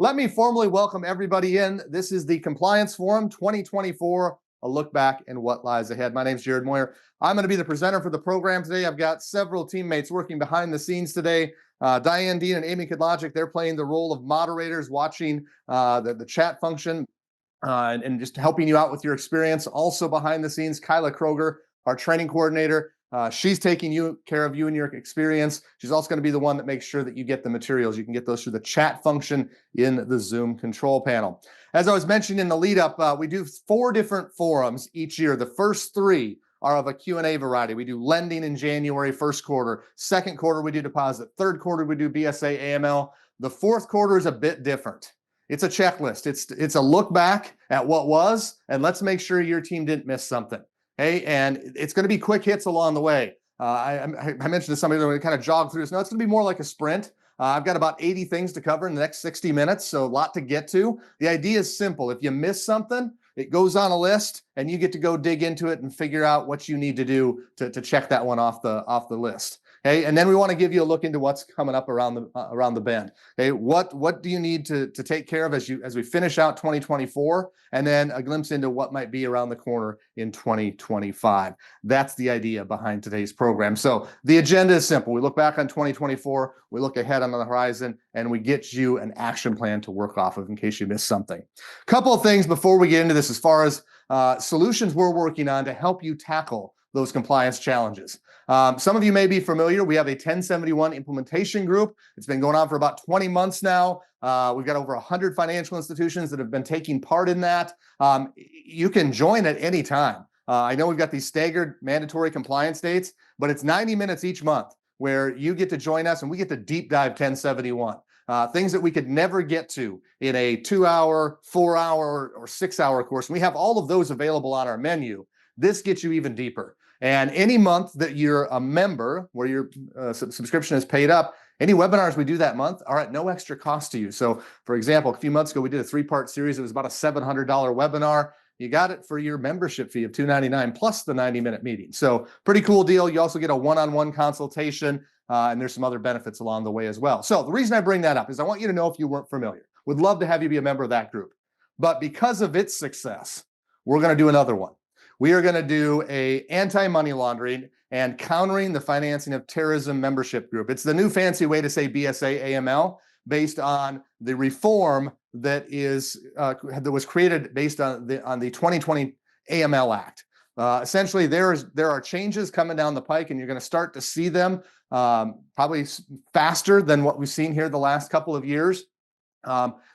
Let me formally welcome everybody in. This is the Compliance Forum 2024, a look back and what lies ahead. My name is Jared Moyer. I'm going to be the presenter for the program today. I've got several teammates working behind the scenes today. Diane Dean and Amy Kudlogic, they're playing the role of moderators, watching the chat function and just helping you out with your experience. Also behind the scenes, Kyla Kroger, our training coordinator. She's taking care of you and your experience. She's also going to be the one that makes sure that you get the materials. You can get those through the chat function in the Zoom control panel. As I was mentioning in the lead up, we do 4 different forums each year. The first 3 are of a Q&A variety. We do lending in January, first quarter. Second quarter, we do deposit. Third quarter, we do BSA AML. The fourth quarter is a bit different. It's a checklist. It's a look back at what was, and let's make sure your team didn't miss something. Hey, and it's going to be quick hits along the way. I mentioned to somebody that we kind of jog through this. No, it's going to be more like a sprint. I've got about 80 things to cover in the next 60 minutes, so a lot to get to. The idea is simple. If you miss something, it goes on a list, and you get to go dig into it and figure out what you need to do to check that one off the list. Okay, and then we want to give you a look into what's coming up around the bend. Okay, what do you need to take care of as we finish out 2024, and then a glimpse into what might be around the corner in 2025. That's the idea behind today's program. So the agenda is simple. We look back on 2024, we look ahead on the horizon, and we get you an action plan to work off of in case you missed something. Couple of things before we get into this as far as solutions we're working on to help you tackle those compliance challenges. Some of you may be familiar. We have a 1071 implementation group. It's been going on for about 20 months now. We've got over 100 financial institutions that have been taking part in that. You can join at any time. I know we've got these staggered mandatory compliance dates, but it's 90 minutes each month where you get to join us and we get to deep dive 1071. Things that we could never get to in a 2-hour, 4-hour, or 6-hour course. And we have all of those available on our menu. This gets you even deeper. And any month that you're a member, where your subscription is paid up, any webinars we do that month are at no extra cost to you. So, for example, a few months ago, we did a 3-part series. It was about a $700 webinar. You got it for your membership fee of $299 plus the 90-minute meeting. So pretty cool deal. You also get a one-on-one consultation, and there's some other benefits along the way as well. So the reason I bring that up is I want you to know if you weren't familiar. Would love to have you be a member of that group. But because of its success, we're going to do another one. We are going to do a anti-money laundering and countering the financing of terrorism membership group. It's the new fancy way to say BSA AML based on the reform that was created based on the 2020 AML Act. Essentially, there are changes coming down the pike, and you're going to start to see them probably faster than what we've seen here the last couple of years.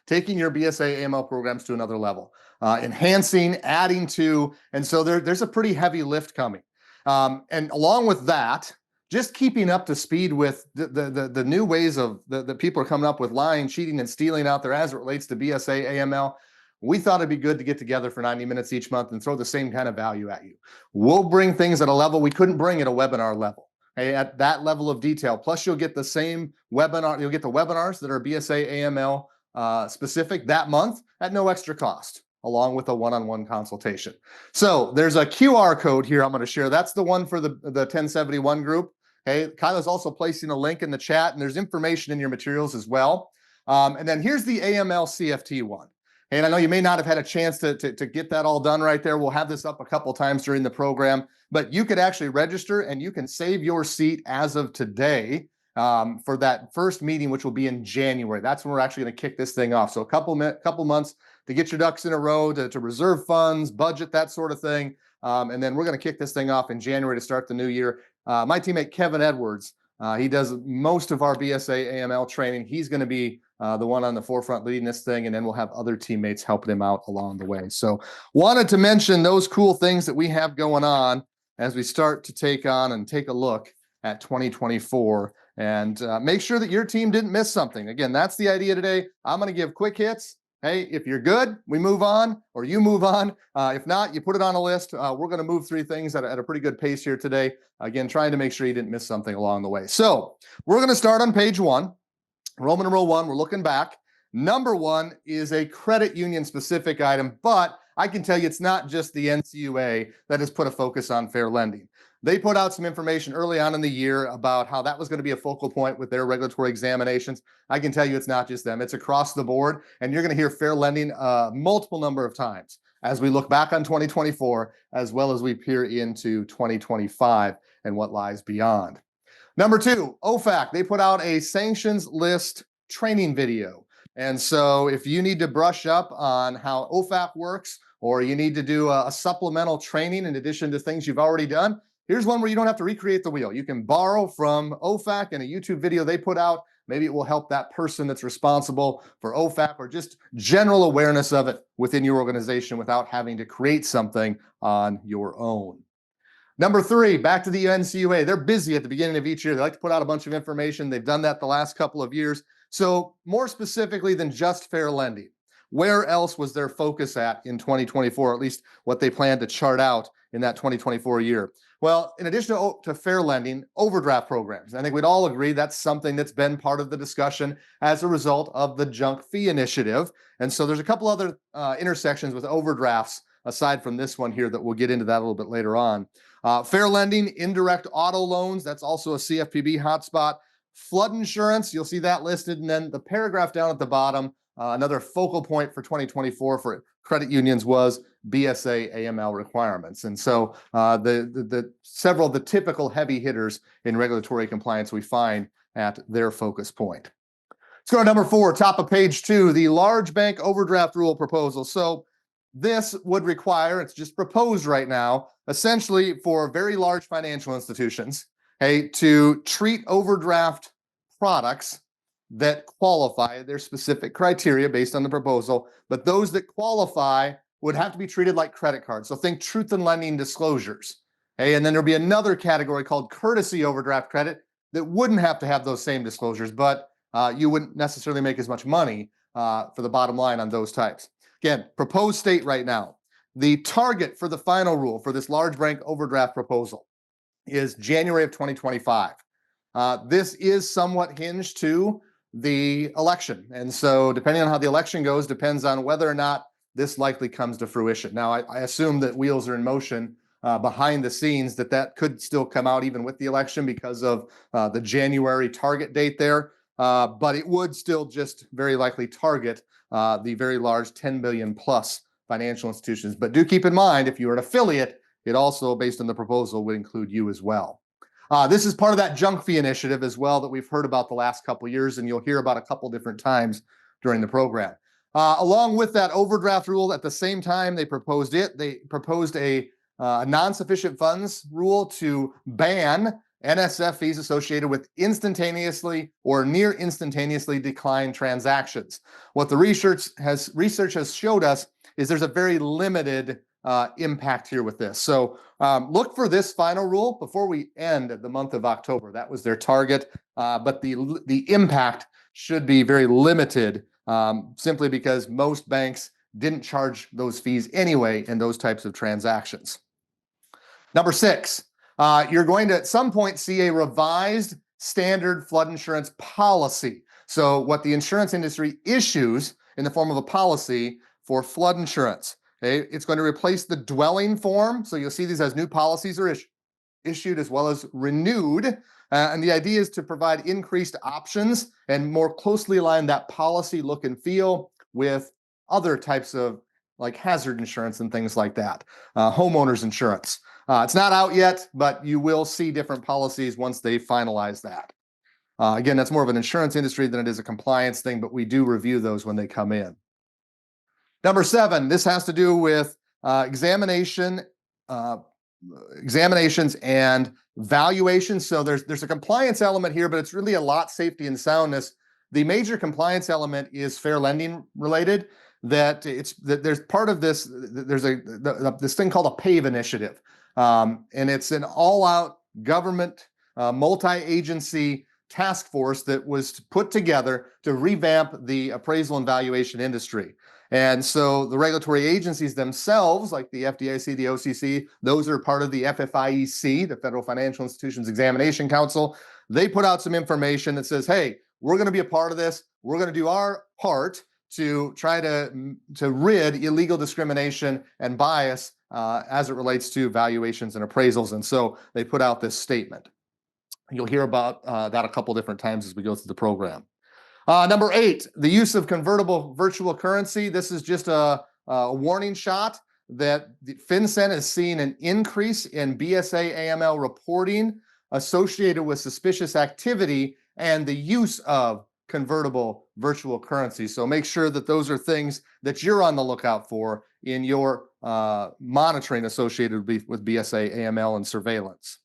Taking your BSA AML programs to another level, enhancing, adding to, and so there's a pretty heavy lift coming. And along with that, just keeping up to speed with the new ways of the people are coming up with lying, cheating, and stealing out there as it relates to BSA AML. We thought it'd be good to get together for 90 minutes each month and throw the same kind of value at you. We'll bring things at a level we couldn't bring at a webinar level. Okay, at that level of detail. Plus, you'll get the same webinar. You'll get the webinars that are BSA AML specific that month at no extra cost, along with a one-on-one consultation. So there's a QR code here I'm going to share. That's the one for the 1071 group. Okay, Kyla's also placing a link in the chat, and there's information in your materials as well. And then here's the AML CFT one. And I know you may not have had a chance to get that all done right there. We'll have this up a couple times during the program, but you could actually register and you can save your seat as of today for that first meeting, which will be in January. That's when we're actually going to kick this thing off. So a couple months to get your ducks in a row, to reserve funds, budget, that sort of thing. And then we're going to kick this thing off in January to start the new year. My teammate, Kevin Edwards, he does most of our BSA AML training. He's going to be the one on the forefront leading this thing, and then we'll have other teammates helping him out along the way. So wanted to mention those cool things that we have going on as we start to take a look at 2024 and make sure that your team didn't miss something. Again, that's the idea today. I'm going to give quick hits. Hey, if you're good, we move on, or you move on. If not, you put it on a list. We're going to move through things at a pretty good pace here today. Again, trying to make sure you didn't miss something along the way. So we're going to start on page 1. Roman numeral 1, we're looking back. Number 1 is a credit union specific item, but I can tell you it's not just the NCUA that has put a focus on fair lending. They put out some information early on in the year about how that was going to be a focal point with their regulatory examinations. I can tell you it's not just them, it's across the board. And you're going to hear fair lending multiple number of times as we look back on 2024, as well as we peer into 2025 and what lies beyond. Number two, OFAC, they put out a sanctions list training video. And so if you need to brush up on how OFAC works, or you need to do a supplemental training in addition to things you've already done, here's one where you don't have to recreate the wheel. You can borrow from OFAC and a YouTube video they put out. Maybe it will help that person that's responsible for OFAC or just general awareness of it within your organization without having to create something on your own. Number three, back to the NCUA. They're busy at the beginning of each year. They like to put out a bunch of information. They've done that the last couple of years. So more specifically than just fair lending, where else was their focus at in 2024, at least what they plan to chart out in that 2024 year? Well, in addition to fair lending, overdraft programs. I think we'd all agree that's something that's been part of the discussion as a result of the junk fee initiative. And so there's a couple other intersections with overdrafts aside from this one here that we'll get into that a little bit later on. Fair lending, indirect auto loans, that's also a CFPB hotspot. Flood insurance, you'll see that listed. And then the paragraph down at the bottom, another focal point for 2024 for credit unions was BSA AML requirements. And so the several of the typical heavy hitters in regulatory compliance we find at their focus point. Let's go to number four, top of page 2, the large bank overdraft rule proposal. So this would require, it's just proposed right now, essentially for very large financial institutions, to treat overdraft products that qualify. Their specific criteria based on the proposal, but those that qualify would have to be treated like credit cards. So think truth in lending disclosures. And then there'll be another category called courtesy overdraft credit that wouldn't have to have those same disclosures, but you wouldn't necessarily make as much money for the bottom line on those types. Again, proposed state right now. The target for the final rule for this large bank overdraft proposal is January of 2025. This is somewhat hinged to the election. And so depending on how the election goes, depends on whether or not this likely comes to fruition. Now, I assume that wheels are in motion behind the scenes, that could still come out even with the election because of the January target date there. But it would still just very likely target the very large 10 billion plus financial institutions. But do keep in mind, if you're an affiliate, it also, based on the proposal, would include you as well. This is part of that junk fee initiative as well that we've heard about the last couple of years, and you'll hear about a couple different times during the program. Along with that overdraft rule, at the same time they proposed a non-sufficient funds rule to ban NSF fees associated with instantaneously or near instantaneously declined transactions. What the research has showed us is there's a very limited impact here with this. So look for this final rule before we end the month of October. That was their target, but the impact should be very limited simply because most banks didn't charge those fees anyway in those types of transactions. Number 6, you're going to at some point see a revised standard flood insurance policy. So what the insurance industry issues in the form of a policy for flood insurance. Okay? It's going to replace the dwelling form. So you'll see these as new policies are issued as well as renewed. And the idea is to provide increased options and more closely align that policy look and feel with other types of like hazard insurance and things like that. Homeowners insurance. It's not out yet, but you will see different policies once they finalize that. Again, that's more of an insurance industry than it is a compliance thing, but we do review those when they come in. Number 7, this has to do with examinations and valuations. So there's a compliance element here, but it's really a lot safety and soundness. The major compliance element is fair lending related. That there's part of this. There's this thing called a PAVE initiative, and it's an all-out government multi-agency task force that was put together to revamp the appraisal and valuation industry. And so the regulatory agencies themselves, like the FDIC, the OCC, those are part of the FFIEC, the Federal Financial Institutions Examination Council. They put out some information that says, hey, we're going to be a part of this. We're going to do our part to try to rid illegal discrimination and bias as it relates to valuations and appraisals. And so they put out this statement. You'll hear about that a couple different times as we go through the program. Number 8, the use of convertible virtual currency. This is just a warning shot that FinCEN has seen an increase in BSA AML reporting associated with suspicious activity and the use of convertible virtual currency. So make sure that those are things that you're on the lookout for in your monitoring associated with BSA AML and surveillance.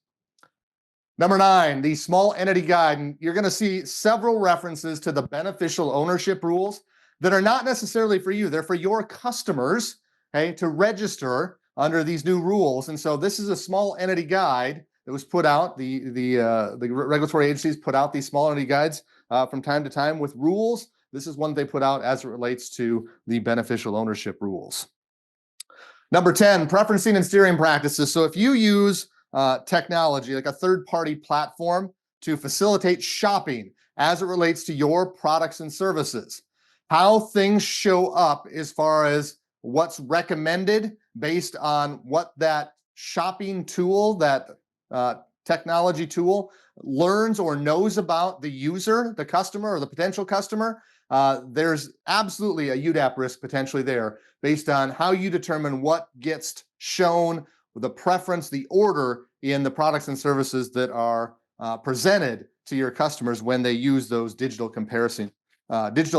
Number 9, the small entity guide. And you're going to see several references to the beneficial ownership rules that are not necessarily for you. They're for your customers, okay, to register under these new rules. And so this is a small entity guide that was put out. The regulatory agencies put out these small entity guides from time to time with rules. This is one they put out as it relates to the beneficial ownership rules. Number 10, preferencing and steering practices. So if you use technology, like a third-party platform to facilitate shopping as it relates to your products and services, how things show up as far as what's recommended based on what that shopping tool, that technology tool learns or knows about the user, the customer, or the potential customer, there's absolutely a UDAP risk potentially there based on how you determine what gets shown, the preference, the order in the products and services that are presented to your customers when they use those digital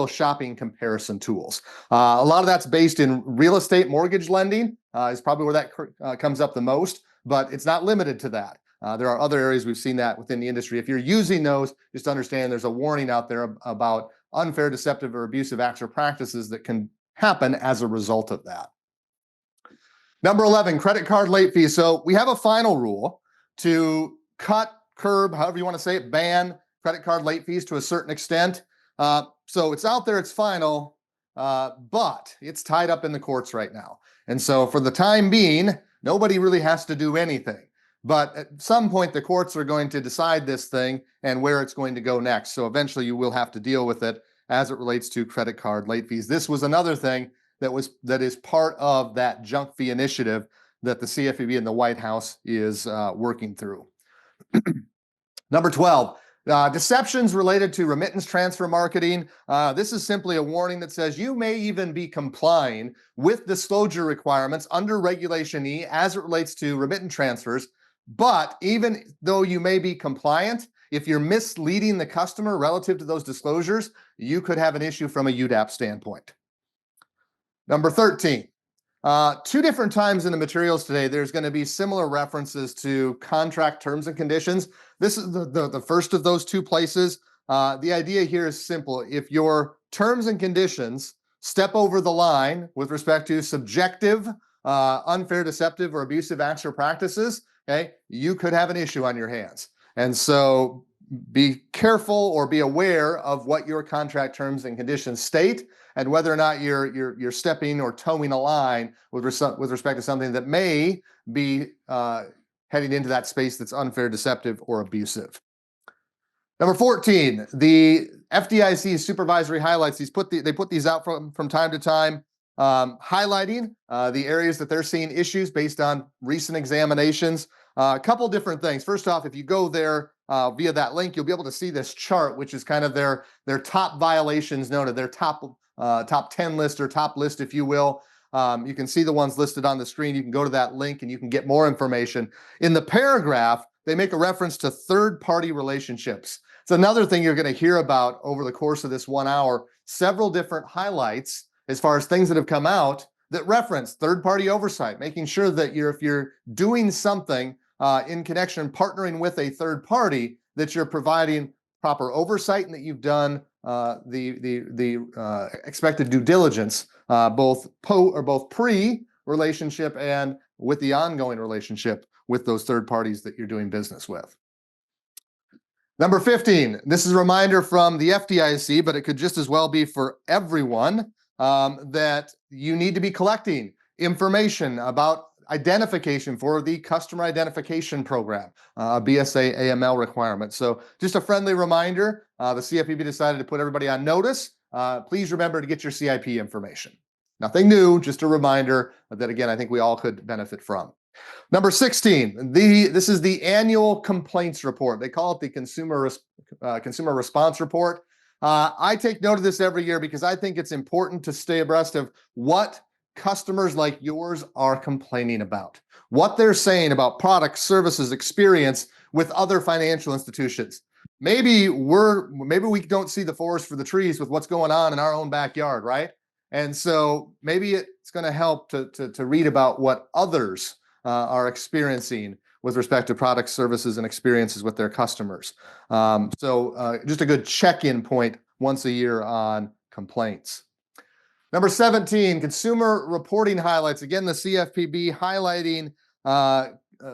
shopping comparison tools. A lot of that's based in real estate mortgage lending is probably where that comes up the most, but it's not limited to that. There are other areas we've seen that within the industry. If you're using those, just understand there's a warning out there about unfair, deceptive, or abusive acts or practices that can happen as a result of that. Number 11, credit card late fees. So we have a final rule to cut, curb, however you want to say it, ban credit card late fees to a certain extent. So it's out there, it's final, but it's tied up in the courts right now. And so for the time being, nobody really has to do anything. But at some point, the courts are going to decide this thing and where it's going to go next. So eventually you will have to deal with it as it relates to credit card late fees. This was another thing that is part of that junk fee initiative that the CFPB and the White House is working through. Number 12, deceptions related to remittance transfer marketing. This is simply a warning that says you may even be complying with disclosure requirements under Regulation E as it relates to remittance transfers. But even though you may be compliant, if you're misleading the customer relative to those disclosures, you could have an issue from a UDAP standpoint. Number 13, 2 different times in the materials today, there's going to be similar references to contract terms and conditions. This is the first of those 2 places. The idea here is simple. If your terms and conditions step over the line with respect to subjective, unfair, deceptive, or abusive acts or practices, okay, you could have an issue on your hands. And so be careful or be aware of what your contract terms and conditions state and whether or not you're stepping or towing a line with respect to something that may be heading into that space that's unfair, deceptive, or abusive. Number 14, the FDIC supervisory highlights. They put these out from time to time, highlighting the areas that they're seeing issues based on recent examinations. A couple different things. First off, if you go there via that link, you'll be able to see this chart, which is kind of their top violations noted, their top 10 list or top list, if you will. You can see the ones listed on the screen. You can go to that link and you can get more information. In the paragraph, they make a reference to third-party relationships. It's another thing you're going to hear about over the course of this 1 hour, several different highlights as far as things that have come out that reference third-party oversight, making sure that if you're doing something in connection, partnering with a third party, that you're providing proper oversight and that you've done the expected due diligence, both pre-relationship and with the ongoing relationship with those third parties that you're doing business with. Number 15, this is a reminder from the FDIC, but it could just as well be for everyone, that you need to be collecting information about identification for the customer identification program, BSA AML requirement. So just a friendly reminder, the CFPB decided to put everybody on notice please remember to get your CIP information. Nothing new, just a reminder that, again, I think we all could benefit from. Number 16, this is the annual complaints report. They call it the consumer response report. I take note of this every year because I think it's important to stay abreast of what customers like yours are complaining about, what they're saying about products, services, experience with other financial institutions. Maybe we don't see the forest for the trees with what's going on in our own backyard, right? And so maybe it's going to help to read about what others are experiencing with respect to products, services, and experiences with their customers. So just a good check-in point once a year on complaints. Number 17, consumer reporting highlights. Again, the CFPB highlighting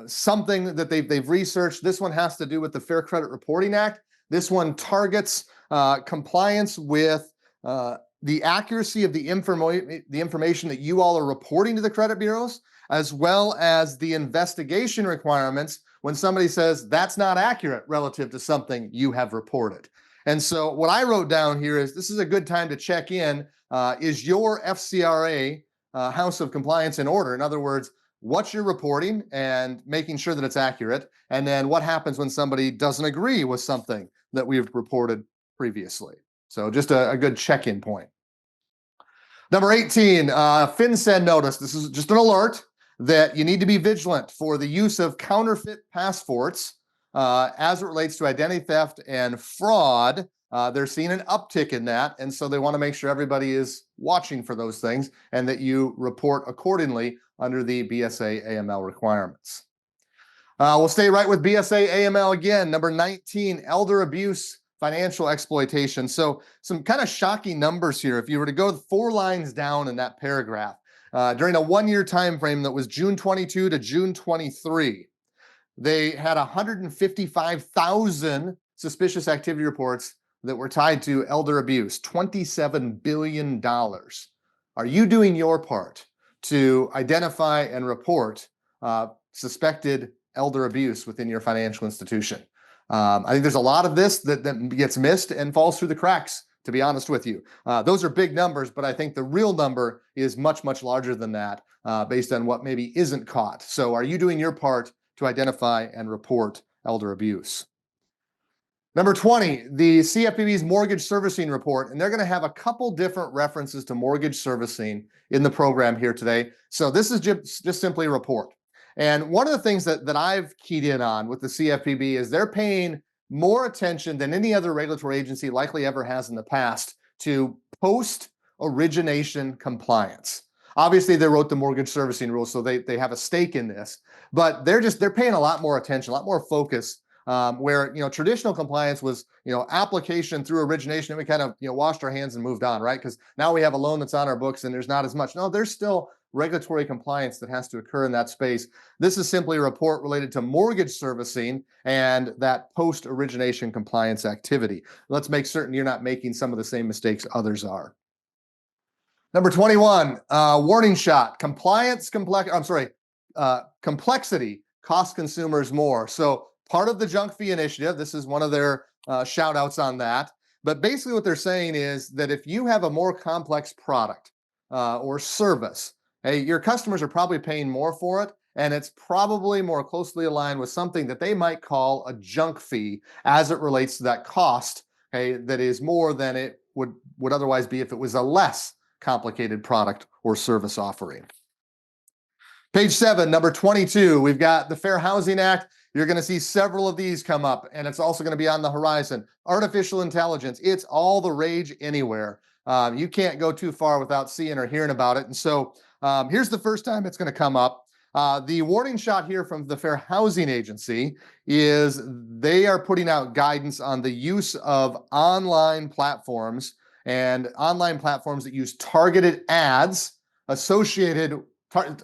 something that they've researched. This one has to do with the Fair Credit Reporting Act. This one targets compliance with the accuracy of the information that you all are reporting to the credit bureaus, as well as the investigation requirements when somebody says that's not accurate relative to something you have reported. And so what I wrote down here is this is a good time to check in. Is your FCRA House of Compliance in order? In other words, what you're reporting and making sure that it's accurate. And then what happens when somebody doesn't agree with something that we've reported previously. So just a good check-in point. Number 18, FinCEN notice. This is just an alert that you need to be vigilant for the use of counterfeit passports as it relates to identity theft and fraud. They're seeing an uptick in that, and so they want to make sure everybody is watching for those things and that you report accordingly under the BSA AML requirements. We'll stay right with BSA AML again. Number 19, elder abuse, financial exploitation. So some kind of shocking numbers here. If you were to go 4 lines down in that paragraph, during a 1-year time frame that was June 22 to June 23, they had 155,000 suspicious activity reports that were tied to elder abuse, $27 billion. Are you doing your part to identify and report suspected elder abuse within your financial institution? I think there's a lot of this that gets missed and falls through the cracks, to be honest with you. Those are big numbers, but I think the real number is much, much larger than that based on what maybe isn't caught. So are you doing your part to identify and report elder abuse? Number 20, the CFPB's mortgage servicing report, and they're going to have a couple different references to mortgage servicing in the program here today. So this is just simply a report. And one of the things that I've keyed in on with the CFPB is they're paying more attention than any other regulatory agency likely ever has in the past to post-origination compliance. Obviously, they wrote the mortgage servicing rules, so they have a stake in this, but they're paying a lot more attention, a lot more focus. Where traditional compliance was application through origination, and we kind of washed our hands and moved on, right? Because now we have a loan that's on our books and there's not as much. No, there's still regulatory compliance that has to occur in that space. This is simply a report related to mortgage servicing and that post-origination compliance activity. Let's make certain you're not making some of the same mistakes others are. Number 21, warning shot. Complexity costs consumers more. So part of the junk fee initiative, this is one of their shout outs on that. But basically what they're saying is that if you have a more complex product or service, hey, your customers are probably paying more for it, and it's probably more closely aligned with something that they might call a junk fee as it relates to that cost, okay, that is more than it would otherwise be if it was a less complicated product or service offering. Page 7, number 22, we've got the Fair Housing Act. You're going to see several of these come up, and it's also going to be on the horizon. Artificial intelligence, it's all the rage anywhere. You can't go too far without seeing or hearing about it. And so here's the first time it's going to come up. The warning shot here from the Fair Housing Agency is they are putting out guidance on the use of online platforms and online platforms that use targeted ads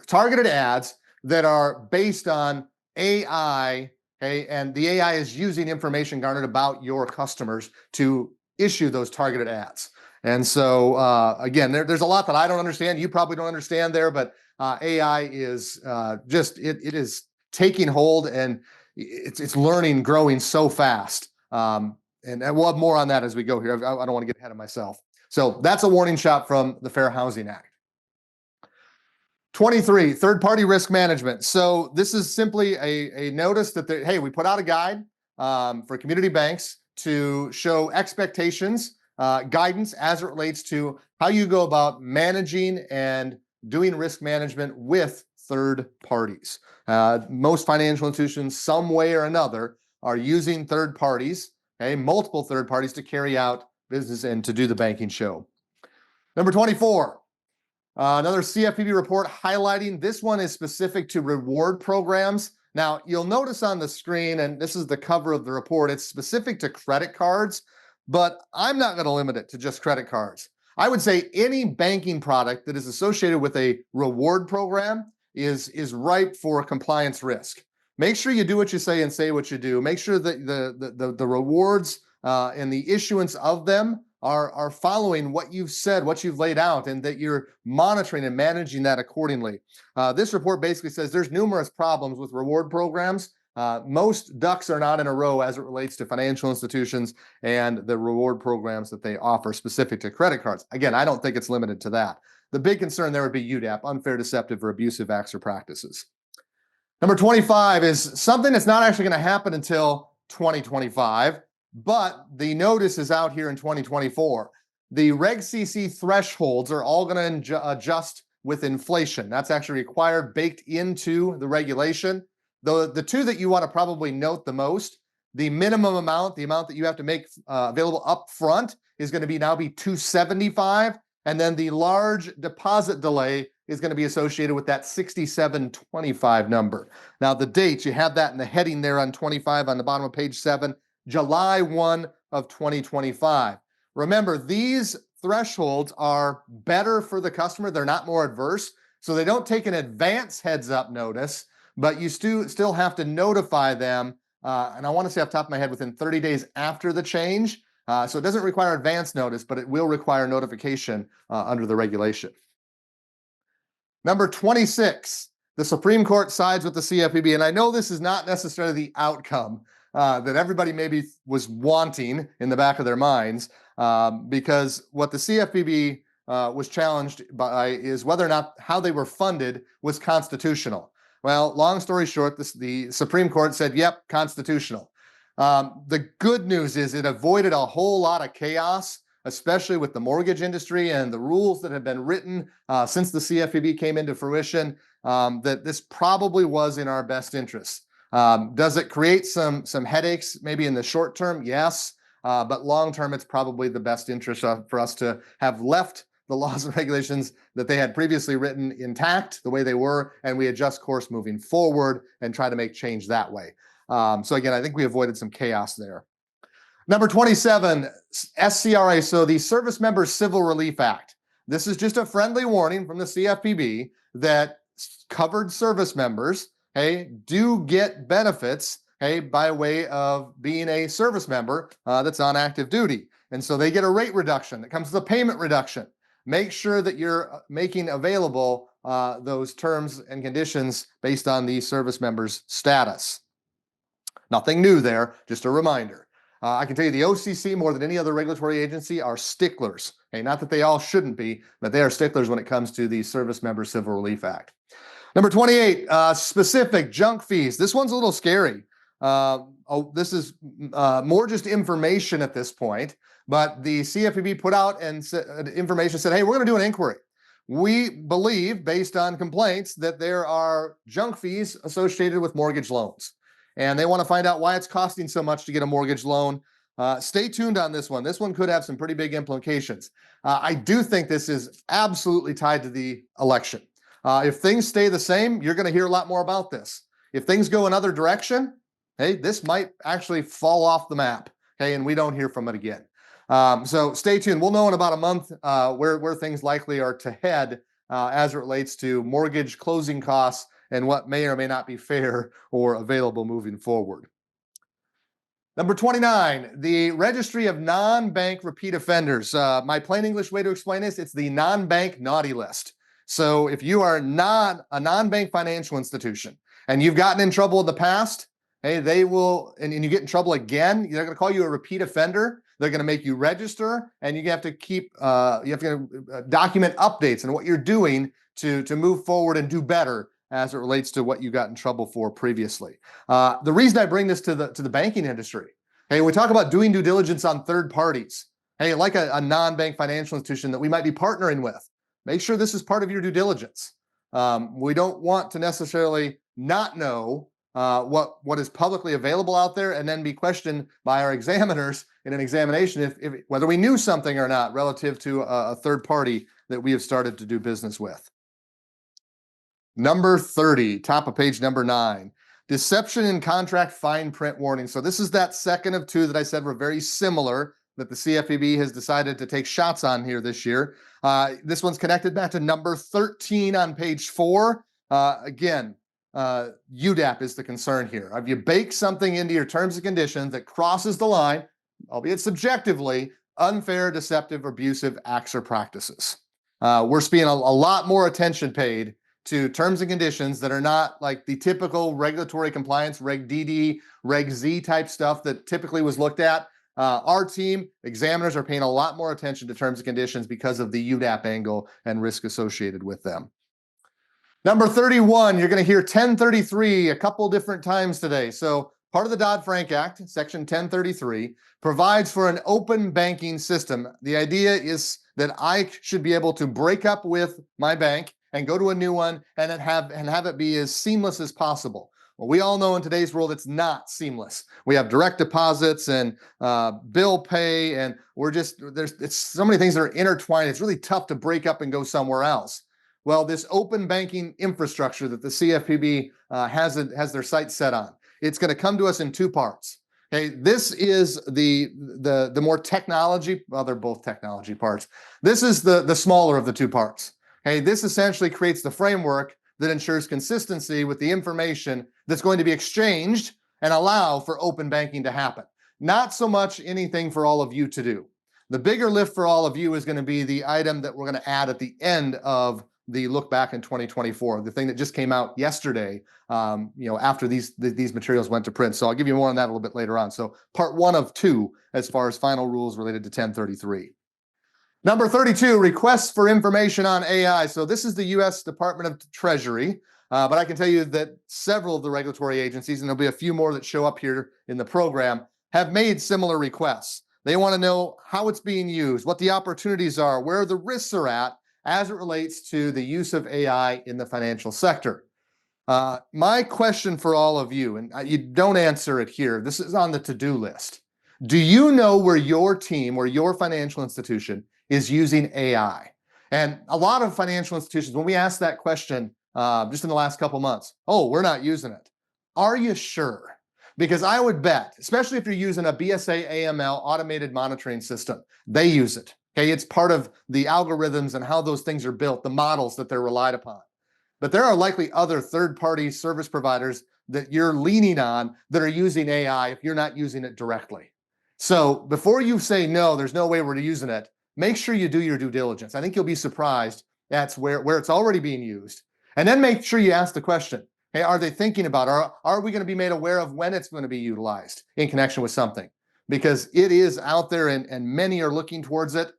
targeted ads that are based on AI, okay, and the AI is using information garnered about your customers to issue those targeted ads. And so, again, there's a lot that I don't understand. You probably don't understand there, but AI is it is taking hold, and it's learning, growing so fast. And we'll have more on that as we go here. I don't want to get ahead of myself. So that's a warning shot from the Fair Housing Act. 23, third-party risk management. So this is simply a notice that, hey, we put out a guide for community banks to show expectations, guidance as it relates to how you go about managing and doing risk management with third parties. Most financial institutions, some way or another, are using third parties, okay, multiple third parties to carry out business and to do the banking show. Number 24, another CFPB report highlighting, this one is specific to reward programs. Now, you'll notice on the screen, and this is the cover of the report, it's specific to credit cards, but I'm not going to limit it to just credit cards. I would say any banking product that is associated with a reward program is ripe for compliance risk. Make sure you do what you say and say what you do. Make sure that the rewards and the issuance of them are following what you've said, what you've laid out, and that you're monitoring and managing that accordingly. This report basically says there's numerous problems with reward programs. Most ducks are not in a row as it relates to financial institutions and the reward programs that they offer specific to credit cards. Again, I don't think it's limited to that. The big concern there would be UDAP, unfair, deceptive, or abusive acts or practices. Number 25 is something that's not actually going to happen until 2025. But the notice is out here in 2024. The Reg CC thresholds are all going to adjust with inflation. That's actually required, baked into the regulation. The two that you want to probably note the most, the minimum amount, the amount that you have to make available up front is going to now be $275. And then the large deposit delay is going to be associated with that 6725 number. Now, the dates, you have that in the heading there on 25 on the bottom of page 7. July 1 of 2025. Remember, these thresholds are better for the customer. They're not more adverse. So they don't take an advance heads up notice, but you still have to notify them. And I want to say off the top of my head, within 30 days after the change. So it doesn't require advance notice, but it will require notification under the regulation. Number 26, the Supreme Court sides with the CFPB. And I know this is not necessarily the outcome that everybody maybe was wanting in the back of their minds, because what the CFPB was challenged by is whether or not how they were funded was constitutional. Well, long story short, the Supreme Court said, yep, constitutional. The good news is it avoided a whole lot of chaos, especially with the mortgage industry and the rules that have been written since the CFPB came into fruition, that this probably was in our best interest. Does it create some headaches maybe in the short term? Yes. But long term, it's probably the best interest for us to have left the laws and regulations that they had previously written intact the way they were, and we adjust course moving forward and try to make change that way. So again, I think we avoided some chaos there. Number 27, SCRA, so the Service Members Civil Relief Act. This is just a friendly warning from the CFPB that covered service members, hey, do get benefits, hey, by way of being a service member that's on active duty. And so they get a rate reduction that comes with a payment reduction. Make sure that you're making available those terms and conditions based on the service member's status. Nothing new there, just a reminder. I can tell you the OCC, more than any other regulatory agency, are sticklers. Okay, not that they all shouldn't be, but they are sticklers when it comes to the Service Member Civil Relief Act. Number 28, specific junk fees. This one's a little scary. This is more just information at this point, but the CFPB put out information said, hey, we're going to do an inquiry. We believe, based on complaints, that there are junk fees associated with mortgage loans. And they want to find out why it's costing so much to get a mortgage loan. Stay tuned on this one. This one could have some pretty big implications. I do think this is absolutely tied to the election. If things stay the same, you're going to hear a lot more about this. If things go another direction, hey, this might actually fall off the map, okay, and we don't hear from it again. So stay tuned. We'll know in about a month where things likely are to head as it relates to mortgage closing costs and what may or may not be fair or available moving forward. Number 29, the Registry of Non-Bank Repeat Offenders. My plain English way to explain this, it's the non-bank naughty list. So if you are not a non-bank financial institution and you've gotten in trouble in the past, hey, they will, and you get in trouble again, they're going to call you a repeat offender. They're going to make you register, and you have to document updates and what you're doing to move forward and do better as it relates to what you got in trouble for previously. The reason I bring this to the banking industry, hey, we talk about doing due diligence on third parties. Hey, like a non-bank financial institution that we might be partnering with, make sure this is part of your due diligence. We don't want to necessarily not know what is publicly available out there and then be questioned by our examiners in an examination if whether we knew something or not relative to a third party that we have started to do business with. Number 30, top of page number 9, deception in contract fine print warning. So this is that second of two that I said were very similar that the CFPB has decided to take shots on here this year. This one's connected back to number 13 on page 4. Again, UDAP is the concern here. If you bake something into your terms and conditions that crosses the line, albeit subjectively, unfair, deceptive, abusive acts or practices. We're seeing a lot more attention paid to terms and conditions that are not like the typical regulatory compliance, Reg DD, Reg Z type stuff that typically was looked at. Our team, examiners, are paying a lot more attention to terms and conditions because of the UDAP angle and risk associated with them. Number 31, you're going to hear 1033 a couple different times today. So part of the Dodd-Frank Act, Section 1033, provides for an open banking system. The idea is that I should be able to break up with my bank and go to a new one and have it be as seamless as possible. Well, we all know in today's world it's not seamless. We have direct deposits and bill pay, and it's so many things that are intertwined. It's really tough to break up and go somewhere else. Well, this open banking infrastructure that the CFPB has their sights set on, it's going to come to us in two parts. Okay, this is the more technology. Well, they're both technology parts. This is the smaller of the two parts. Okay, this essentially creates the framework that ensures consistency with the information that's going to be exchanged and allow for open banking to happen. Not so much anything for all of you to do. The bigger lift for all of you is going to be the item that we're going to add at the end of the look back in 2024, the thing that just came out yesterday, after these materials went to print. So I'll give you more on that a little bit later on. So part 1 of 2 as far as final rules related to 1033. Number 32, requests for information on AI. So this is the U.S. Department of Treasury, but I can tell you that several of the regulatory agencies, and there'll be a few more that show up here in the program, have made similar requests. They want to know how it's being used, what the opportunities are, where the risks are at as it relates to the use of AI in the financial sector. My question for all of you, and you don't answer it here, this is on the to-do list. Do you know where your team or your financial institution is using AI? And a lot of financial institutions, when we ask that question just in the last couple months, oh, we're not using it. Are you sure? Because I would bet, especially if you're using a BSA AML automated monitoring system, they use it. Okay, it's part of the algorithms and how those things are built, the models that they're relied upon. But there are likely other third-party service providers that you're leaning on that are using AI if you're not using it directly. So before you say, no, there's no way we're using it, make sure you do your due diligence. I think you'll be surprised that's where it's already being used. And then make sure you ask the question, hey, are they thinking about, are we going to be made aware of when it's going to be utilized in connection with something? Because it is out there and many are looking towards it.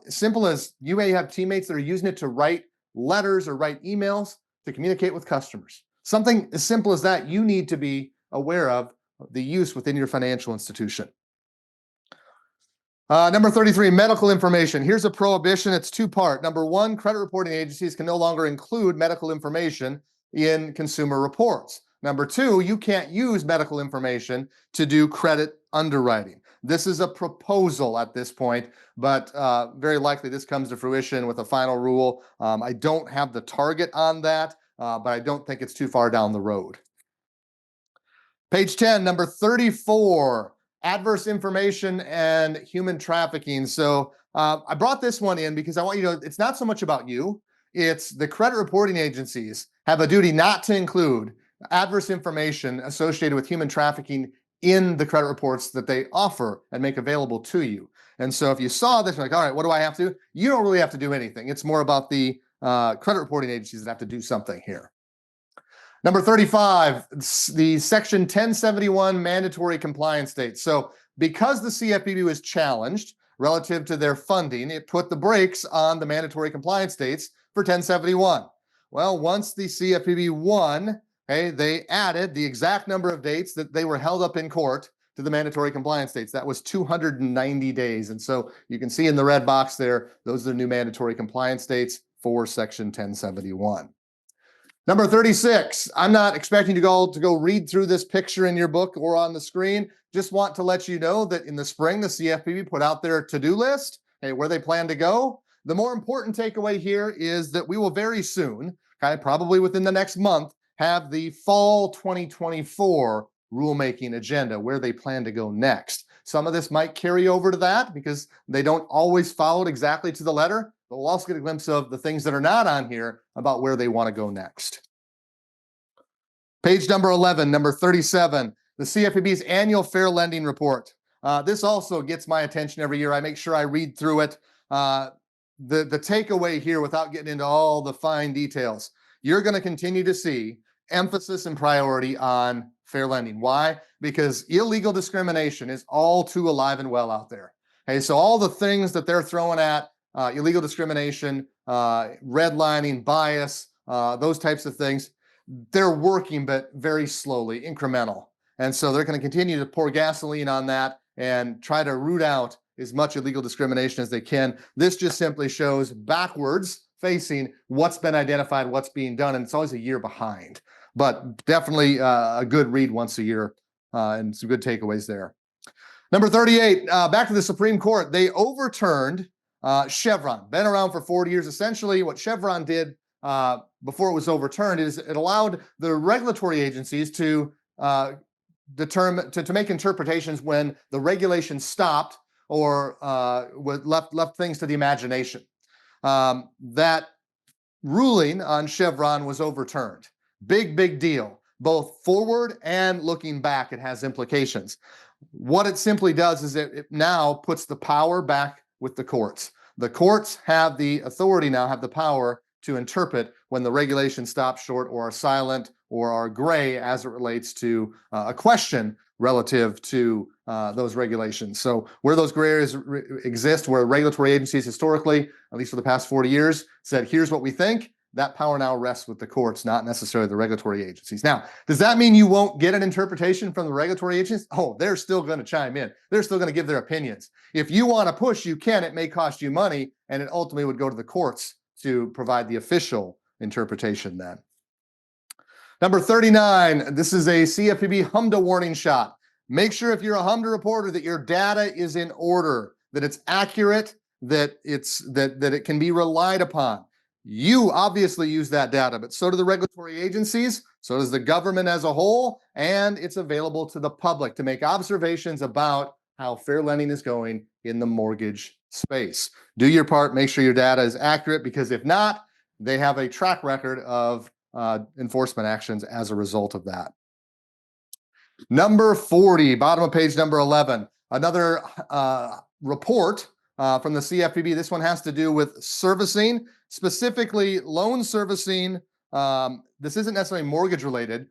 Simple as you may have teammates that are using it to write letters or write emails to communicate with customers. Something as simple as that you need to be aware of the use within your financial institution. Number 33, medical information. Here's a prohibition. It's two-part. Number 1, credit reporting agencies can no longer include medical information in consumer reports. Number 2, you can't use medical information to do credit underwriting. This is a proposal at this point, but very likely this comes to fruition with a final rule. I don't have the target on that, but I don't think it's too far down the road. Page 10, number 34. Adverse information and human trafficking. So I brought this one in because I want you to know it's not so much about you. It's the credit reporting agencies have a duty not to include adverse information associated with human trafficking in the credit reports that they offer and make available to you. And so if you saw this, you're like, all right, what do I have to do? You don't really have to do anything. It's more about the credit reporting agencies that have to do something here. Number 35, the Section 1071 mandatory compliance date. So because the CFPB was challenged relative to their funding, it put the brakes on the mandatory compliance dates for 1071. Well, once the CFPB won, okay, they added the exact number of dates that they were held up in court to the mandatory compliance dates. That was 290 days. And so you can see in the red box there, those are the new mandatory compliance dates for Section 1071. Number 36, I'm not expecting you to go read through this picture in your book or on the screen. Just want to let you know that in the spring, the CFPB put out their to-do list, where they plan to go. The more important takeaway here is that we will very soon, probably within the next month, have the fall 2024 rulemaking agenda, where they plan to go next. Some of this might carry over to that because they don't always follow it exactly to the letter, but we'll also get a glimpse of the things that are not on here about where they want to go next. Page number 11, number 37, the CFPB's annual fair lending report. This also gets my attention every year. I make sure I read through it. The takeaway here, without getting into all the fine details, you're going to continue to see emphasis and priority on fair lending. Why? Because illegal discrimination is all too alive and well out there. Okay, so all the things that they're throwing at illegal discrimination, redlining, bias, those types of things, they're working, but very slowly, incremental. And so they're going to continue to pour gasoline on that and try to root out as much illegal discrimination as they can. This just simply shows backwards facing what's been identified, what's being done, and it's always a year behind. But definitely a good read once a year and some good takeaways there. Number 38, back to the Supreme Court. They overturned Chevron, been around for 40 years. Essentially, what Chevron did before it was overturned is it allowed the regulatory agencies to determine to make interpretations when the regulation stopped or left things to the imagination. That ruling on Chevron was overturned. Big deal. Both forward and looking back, it has implications. What it simply does is it now puts the power back with the courts. The courts have the authority now, have the power to interpret when the regulations stop short or are silent or are gray as it relates to a question relative to those regulations. So where those gray areas exist, where regulatory agencies historically, at least for the past 40 years, said, here's what we think, that power now rests with the courts, not necessarily the regulatory agencies. Now, does that mean you won't get an interpretation from the regulatory agencies? Oh, they're still going to chime in. They're still going to give their opinions. If you want to push, you can. It may cost you money, and it ultimately would go to the courts to provide the official interpretation then. Number 39, this is a CFPB HMDA warning shot. Make sure if you're a HMDA reporter that your data is in order, that it's accurate, that it can be relied upon. You obviously use that data, but so do the regulatory agencies, so does the government as a whole, and it's available to the public to make observations about how fair lending is going in the mortgage space. Do your part, make sure your data is accurate, because if not, they have a track record of enforcement actions as a result of that. Number 40, bottom of page number 11, another report from the CFPB. This one has to do with servicing, specifically loan servicing. This isn't necessarily mortgage related.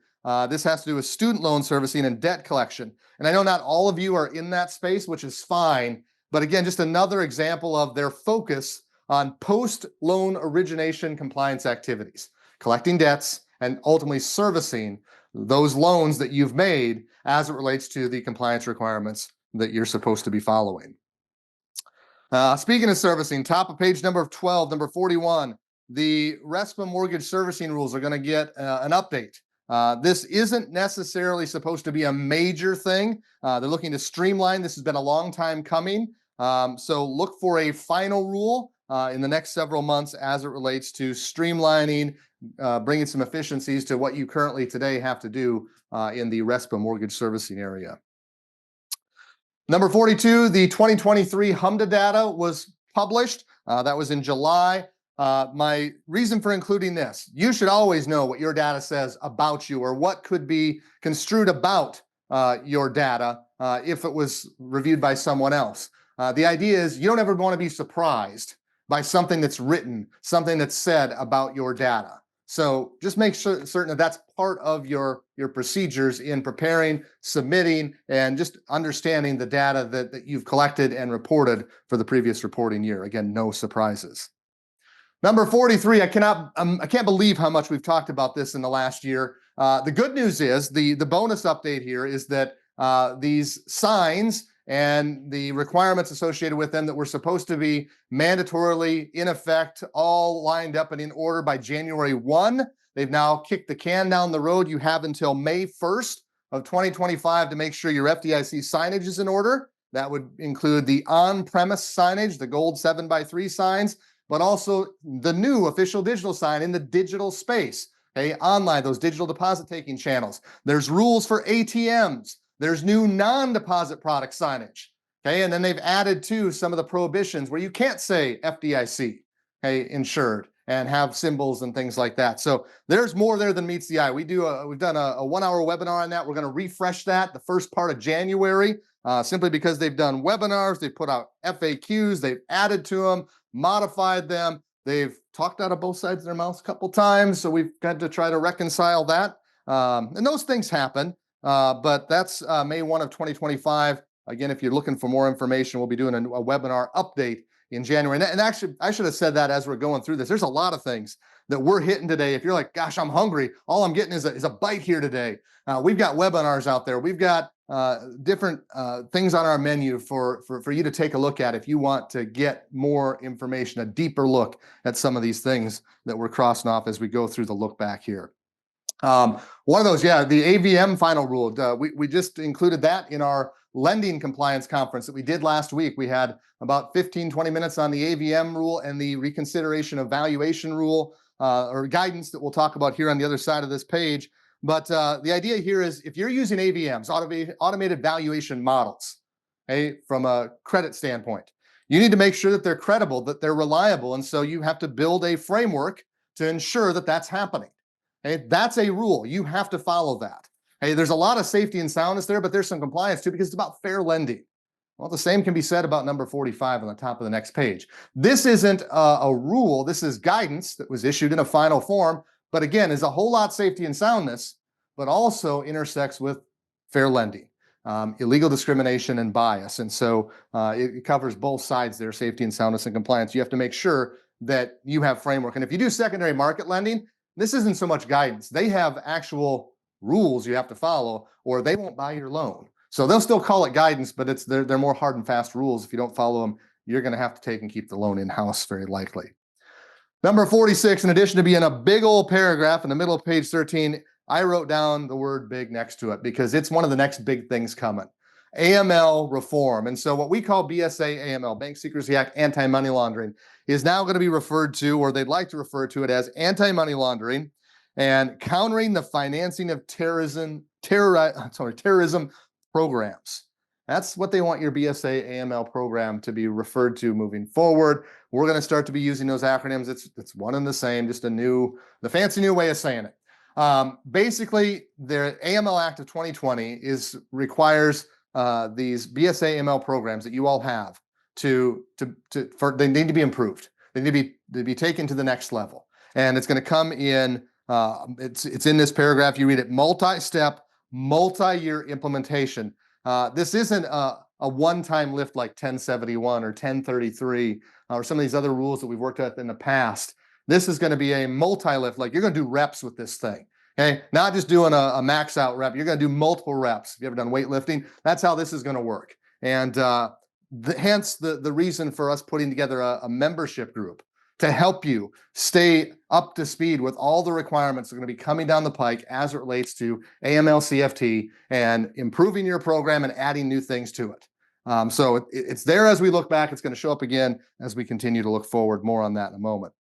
This has to do with student loan servicing and debt collection. And I know not all of you are in that space, which is fine. But again, just another example of their focus on post-loan origination compliance activities, collecting debts and ultimately servicing those loans that you've made as it relates to the compliance requirements that you're supposed to be following. Speaking of servicing, top of page number 12, number 41, the RESPA mortgage servicing rules are going to get an update. This isn't necessarily supposed to be a major thing. They're looking to streamline. This has been a long time coming. So look for a final rule in the next several months as it relates to streamlining, bringing some efficiencies to what you currently today have to do in the RESPA mortgage servicing area. Number 42, the 2023 HMDA data was published. That was in July. My reason for including this, you should always know what your data says about you or what could be construed about your data if it was reviewed by someone else. The idea is you don't ever want to be surprised by something that's written, something that's said about your data. So just make sure certain that that's part of your procedures in preparing, submitting, and just understanding the data that you've collected and reported for the previous reporting year. Again, no surprises. Number 43, I can't believe how much we've talked about this in the last year. The good news is the bonus update here is that these signs and the requirements associated with them that were supposed to be mandatorily in effect, all lined up and in order by January 1, they've now kicked the can down the road. You have until May 1st of 2025 to make sure your FDIC signage is in order. That would include the on-premise signage, the gold 7x3 signs, but also the new official digital sign in the digital space, okay, online, those digital deposit taking channels. There's rules for ATMs. There's new non-deposit product signage, okay, and then they've added to some of the prohibitions where you can't say FDIC, okay, insured, and have symbols and things like that. So there's more there than meets the eye. We've done a 1-hour webinar on that. We're going to refresh that the first part of January, simply because they've done webinars, they've put out FAQs, they've added to them, modified them. They've talked out of both sides of their mouths a couple times, so we've got to try to reconcile that. And those things happen, but that's May 1 of 2025. Again, if you're looking for more information, we'll be doing a webinar update in January. And actually, I should have said that as we're going through this. There's a lot of things that we're hitting today. If you're like, gosh, I'm hungry, all I'm getting is a bite here today. We've got webinars out there. We've got different things on our menu for you to take a look at if you want to get more information, a deeper look at some of these things that we're crossing off as we go through the look back here. One of those, the AVM final rule. We just included that in our lending compliance conference that we did last week. We had about 15-20 minutes on the AVM rule and the reconsideration of valuation rule or guidance that we'll talk about here on the other side of this page. But the idea here is if you're using AVMs, automated valuation models, okay, from a credit standpoint, you need to make sure that they're credible, that they're reliable. And so you have to build a framework to ensure that that's happening. Okay, that's a rule. You have to follow that. Hey, there's a lot of safety and soundness there, but there's some compliance too, because it's about fair lending. Well, the same can be said about number 45 on the top of the next page. This isn't a rule. This is guidance that was issued in a final form, but again, is a whole lot safety and soundness, but also intersects with fair lending, illegal discrimination and bias. And so it covers both sides there, safety and soundness and compliance. You have to make sure that you have framework. And if you do secondary market lending, this isn't so much guidance. They have actual rules you have to follow, or they won't buy your loan. So they'll still call it guidance, but they're more hard and fast rules. If you don't follow them, you're going to have to take and keep the loan in-house very likely. Number 46, in addition to being a big old paragraph in the middle of page 13, I wrote down the word big next to it because it's one of the next big things coming. AML reform. And so what we call BSA AML, Bank Secrecy Act, anti-money laundering, is now going to be referred to, or they'd like to refer to it as anti-money laundering and countering the financing of terrorism programs. That's what they want your BSA AML program to be referred to moving forward. We're going to start to be using those acronyms. It's one and the same, just the fancy new way of saying it. Basically, the AML Act of 2020 requires these BSA AML programs that you all have they need to be improved. They need to be taken to the next level. And it's going to come in, it's in this paragraph. You read it, multi-step, multi-year implementation. This isn't a one-time lift like 1071 or 1033 or some of these other rules that we've worked at in the past. This is going to be a multi-lift, like you're going to do reps with this thing. Okay, not just doing a max out rep. You're going to do multiple reps. If you ever done weightlifting, that's how this is going to work. And hence the reason for us putting together a membership group to help you stay up to speed with all the requirements that are going to be coming down the pike as it relates to AML CFT and improving your program and adding new things to it. So it's there as we look back. It's going to show up again as we continue to look forward. More on that in a moment.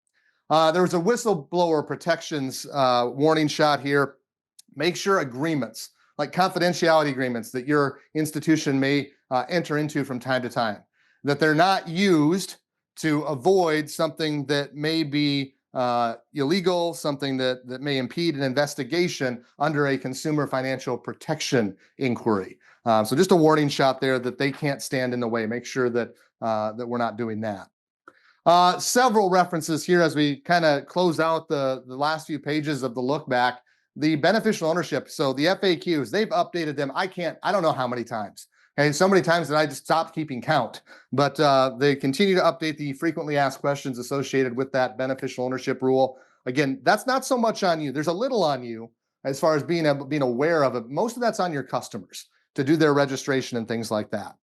There was a whistleblower protections warning shot here. Make sure agreements, like confidentiality agreements that your institution may enter into from time to time, that they're not used to avoid something that may be illegal, something that may impede an investigation under a consumer financial protection inquiry. So just a warning shot there that they can't stand in the way. Make sure that we're not doing that. Several references here as we kind of close out the last few pages of the look back. The beneficial ownership. So the FAQs, they've updated them. I don't know how many times. Okay, so many times that I just stopped keeping count. But they continue to update the frequently asked questions associated with that beneficial ownership rule. Again, that's not so much on you. There's a little on you as far as being aware of it. Most of that's on your customers to do their registration and things like that.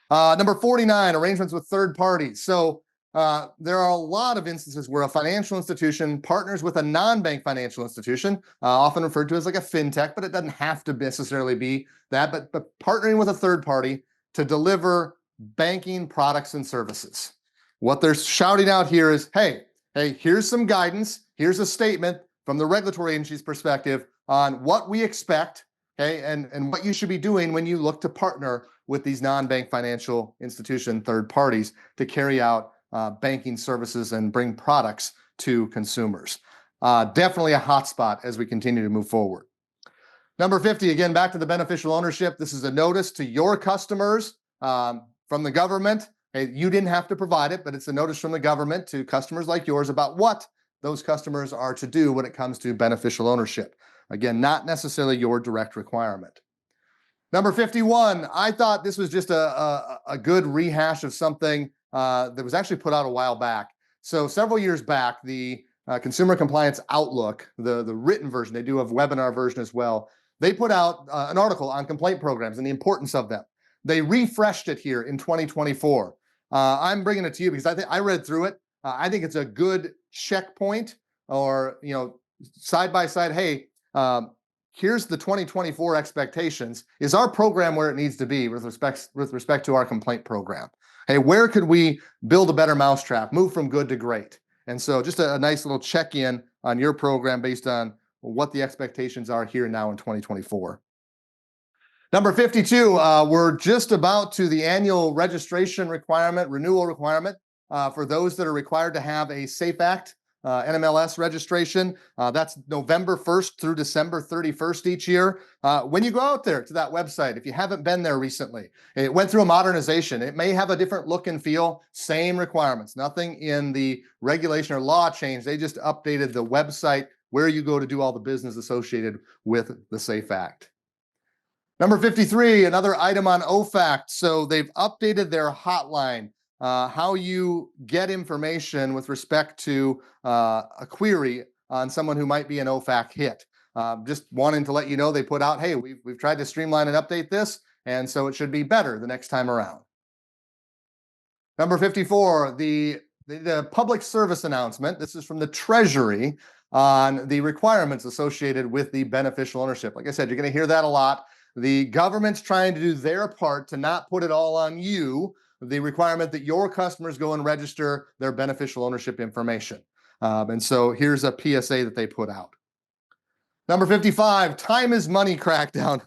Number 49, arrangements with third parties. So there are a lot of instances where a financial institution partners with a non-bank financial institution, often referred to as like a fintech, but it doesn't have to necessarily be that, but partnering with a third party to deliver banking products and services. What they're shouting out here is, hey, here's some guidance. Here's a statement from the regulatory agency's perspective on what we expect, okay, and what you should be doing when you look to partner with these non-bank financial institution third parties to carry out banking services and bring products to consumers. Definitely a hot spot as we continue to move forward. Number 50, again, back to the beneficial ownership. This is a notice to your customers from the government. Hey, you didn't have to provide it, but it's a notice from the government to customers like yours about what those customers are to do when it comes to beneficial ownership. Again, not necessarily your direct requirement. Number 51, I thought this was just a good rehash of something that was actually put out a while back. So several years back, the Consumer Compliance Outlook, the written version, they do have a webinar version as well. They put out an article on complaint programs and the importance of them. They refreshed it here in 2024. I'm bringing it to you because I read through it. I think it's a good checkpoint or, side by side. Hey, here's the 2024 expectations. Is our program where it needs to be with respect to our complaint program? Hey, where could we build a better mousetrap, move from good to great? And so just a nice little check-in on your program based on what the expectations are here now in 2024. Number 52, we're just about to the annual registration requirement, renewal requirement for those that are required to have a SAFE Act NMLS registration. That's November 1st through December 31st each year. When you go out there to that website, if you haven't been there recently, it went through a modernization. It may have a different look and feel, same requirements, nothing in the regulation or law changed. They just updated the website where you go to do all the business associated with the SAFE Act. Number 53, another item on OFAC. So they've updated their hotline. How you get information with respect to a query on someone who might be an OFAC hit. Just wanting to let you know they put out, hey, we've tried to streamline and update this, and so it should be better the next time around. Number 54, the public service announcement. This is from the Treasury on the requirements associated with the beneficial ownership. Like I said, you're going to hear that a lot. The government's trying to do their part to not put it all on you, the requirement that your customers go and register their beneficial ownership information. And so here's a PSA that they put out. Number 55, time is money crackdown.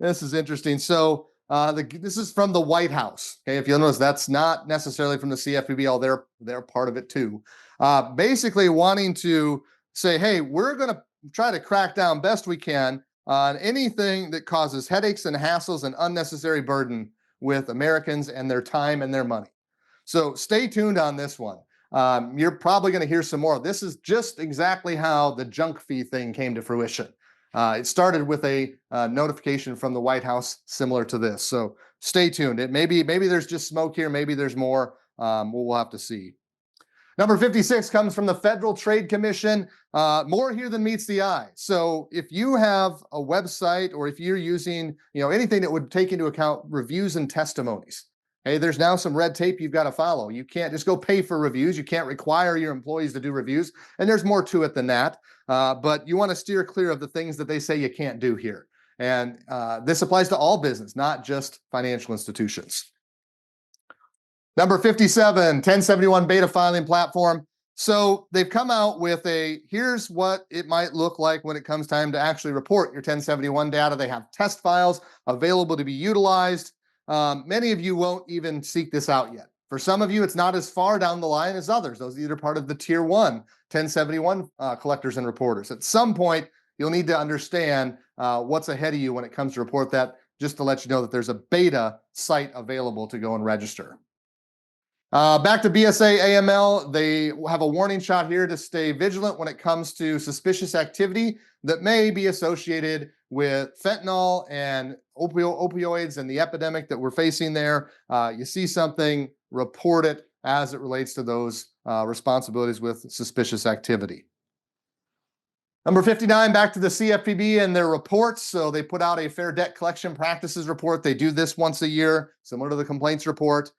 This is interesting. So this is from the White House. Okay, if you'll notice, that's not necessarily from the CFPB, although they're part of it too. Basically wanting to say, hey, we're going to try to crack down best we can on anything that causes headaches and hassles and unnecessary burden with Americans and their time and their money. So stay tuned on this one. You're probably going to hear some more. This is just exactly how the junk fee thing came to fruition. It started with a notification from the White House similar to this. So stay tuned. Maybe there's just smoke here. Maybe there's more. We'll have to see. Number 56 comes from the Federal Trade Commission. More here than meets the eye. So if you have a website or if you're using anything that would take into account reviews and testimonies, hey, there's now some red tape you've got to follow. You can't just go pay for reviews. You can't require your employees to do reviews. And there's more to it than that. But you want to steer clear of the things that they say you can't do here. And this applies to all business, not just financial institutions. Number 57, 1071 beta filing platform. So they've come out with here's what it might look like when it comes time to actually report your 1071 data. They have test files available to be utilized. Many of you won't even seek this out yet. For some of you, it's not as far down the line as others. Those are part of the tier 1 1071 collectors and reporters. At some point, you'll need to understand what's ahead of you when it comes to report that, just to let you know that there's a beta site available to go and register. Back to BSA AML, they have a warning shot here to stay vigilant when it comes to suspicious activity that may be associated with fentanyl and opioids and the epidemic that we're facing there. You see something, report it as it relates to those responsibilities with suspicious activity. Number 59, back to the CFPB and their reports. So they put out a Fair Debt Collection Practices report. They do this once a year, similar to the complaints report.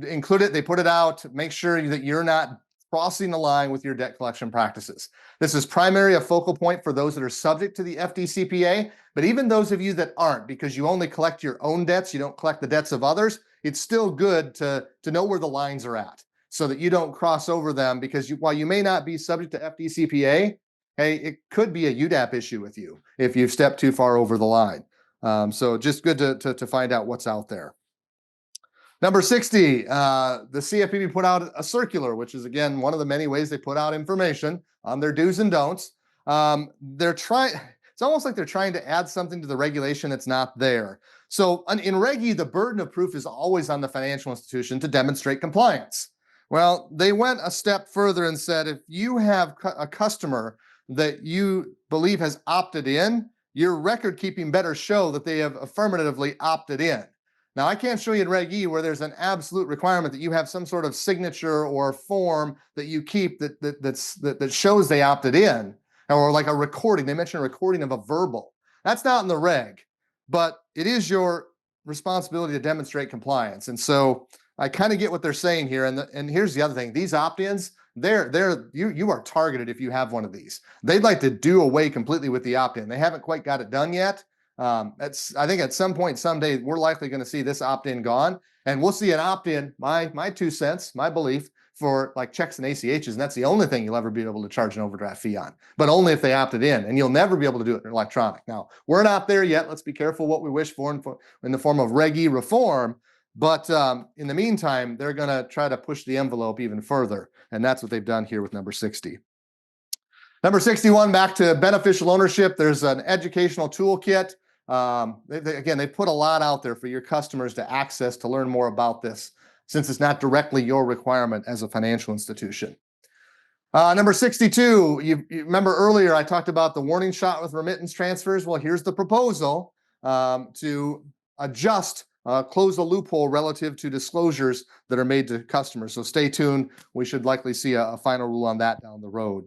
Include it, they put it out, make sure that you're not crossing the line with your debt collection practices. This is primarily a focal point for those that are subject to the FDCPA, but even those of you that aren't, because you only collect your own debts, you don't collect the debts of others, it's still good to know where the lines are at so that you don't cross over them, because while you may not be subject to FDCPA, hey, it could be a UDAP issue with you if you've stepped too far over the line. So just good to find out what's out there. Number 60, the CFPB put out a circular, which is, again, one of the many ways they put out information on their do's and don'ts. It's almost like they're trying to add something to the regulation that's not there. So in Reg E, the burden of proof is always on the financial institution to demonstrate compliance. Well, they went a step further and said, if you have a customer that you believe has opted in, your record keeping better show that they have affirmatively opted in. Now, I can't show you in Reg E where there's an absolute requirement that you have some sort of signature or form that you keep that shows they opted in, or like a recording. They mentioned a recording of a verbal. That's not in the reg, but it is your responsibility to demonstrate compliance. And so I kind of get what they're saying here. And here's the other thing: these opt-ins, you are targeted if you have one of these. They'd like to do away completely with the opt-in. They haven't quite got it done yet. I think at some point someday we're likely going to see this opt-in gone, and we'll see an opt-in, my 2 cents, my belief, for like checks and ACHs, and that's the only thing you'll ever be able to charge an overdraft fee on, but only if they opted in, and you'll never be able to do it in electronic. Now, we're not there yet. Let's be careful what we wish for in the form of Reg E reform, but in the meantime, they're going to try to push the envelope even further, and that's what they've done here with number 60. Number 61, back to beneficial ownership. There's an educational toolkit. They put a lot out there for your customers to access to learn more about this, since it's not directly your requirement as a financial institution. Number 62, you remember earlier I talked about the warning shot with remittance transfers. Well, here's the proposal to adjust, close the loophole relative to disclosures that are made to customers. So stay tuned. We should likely see a final rule on that down the road.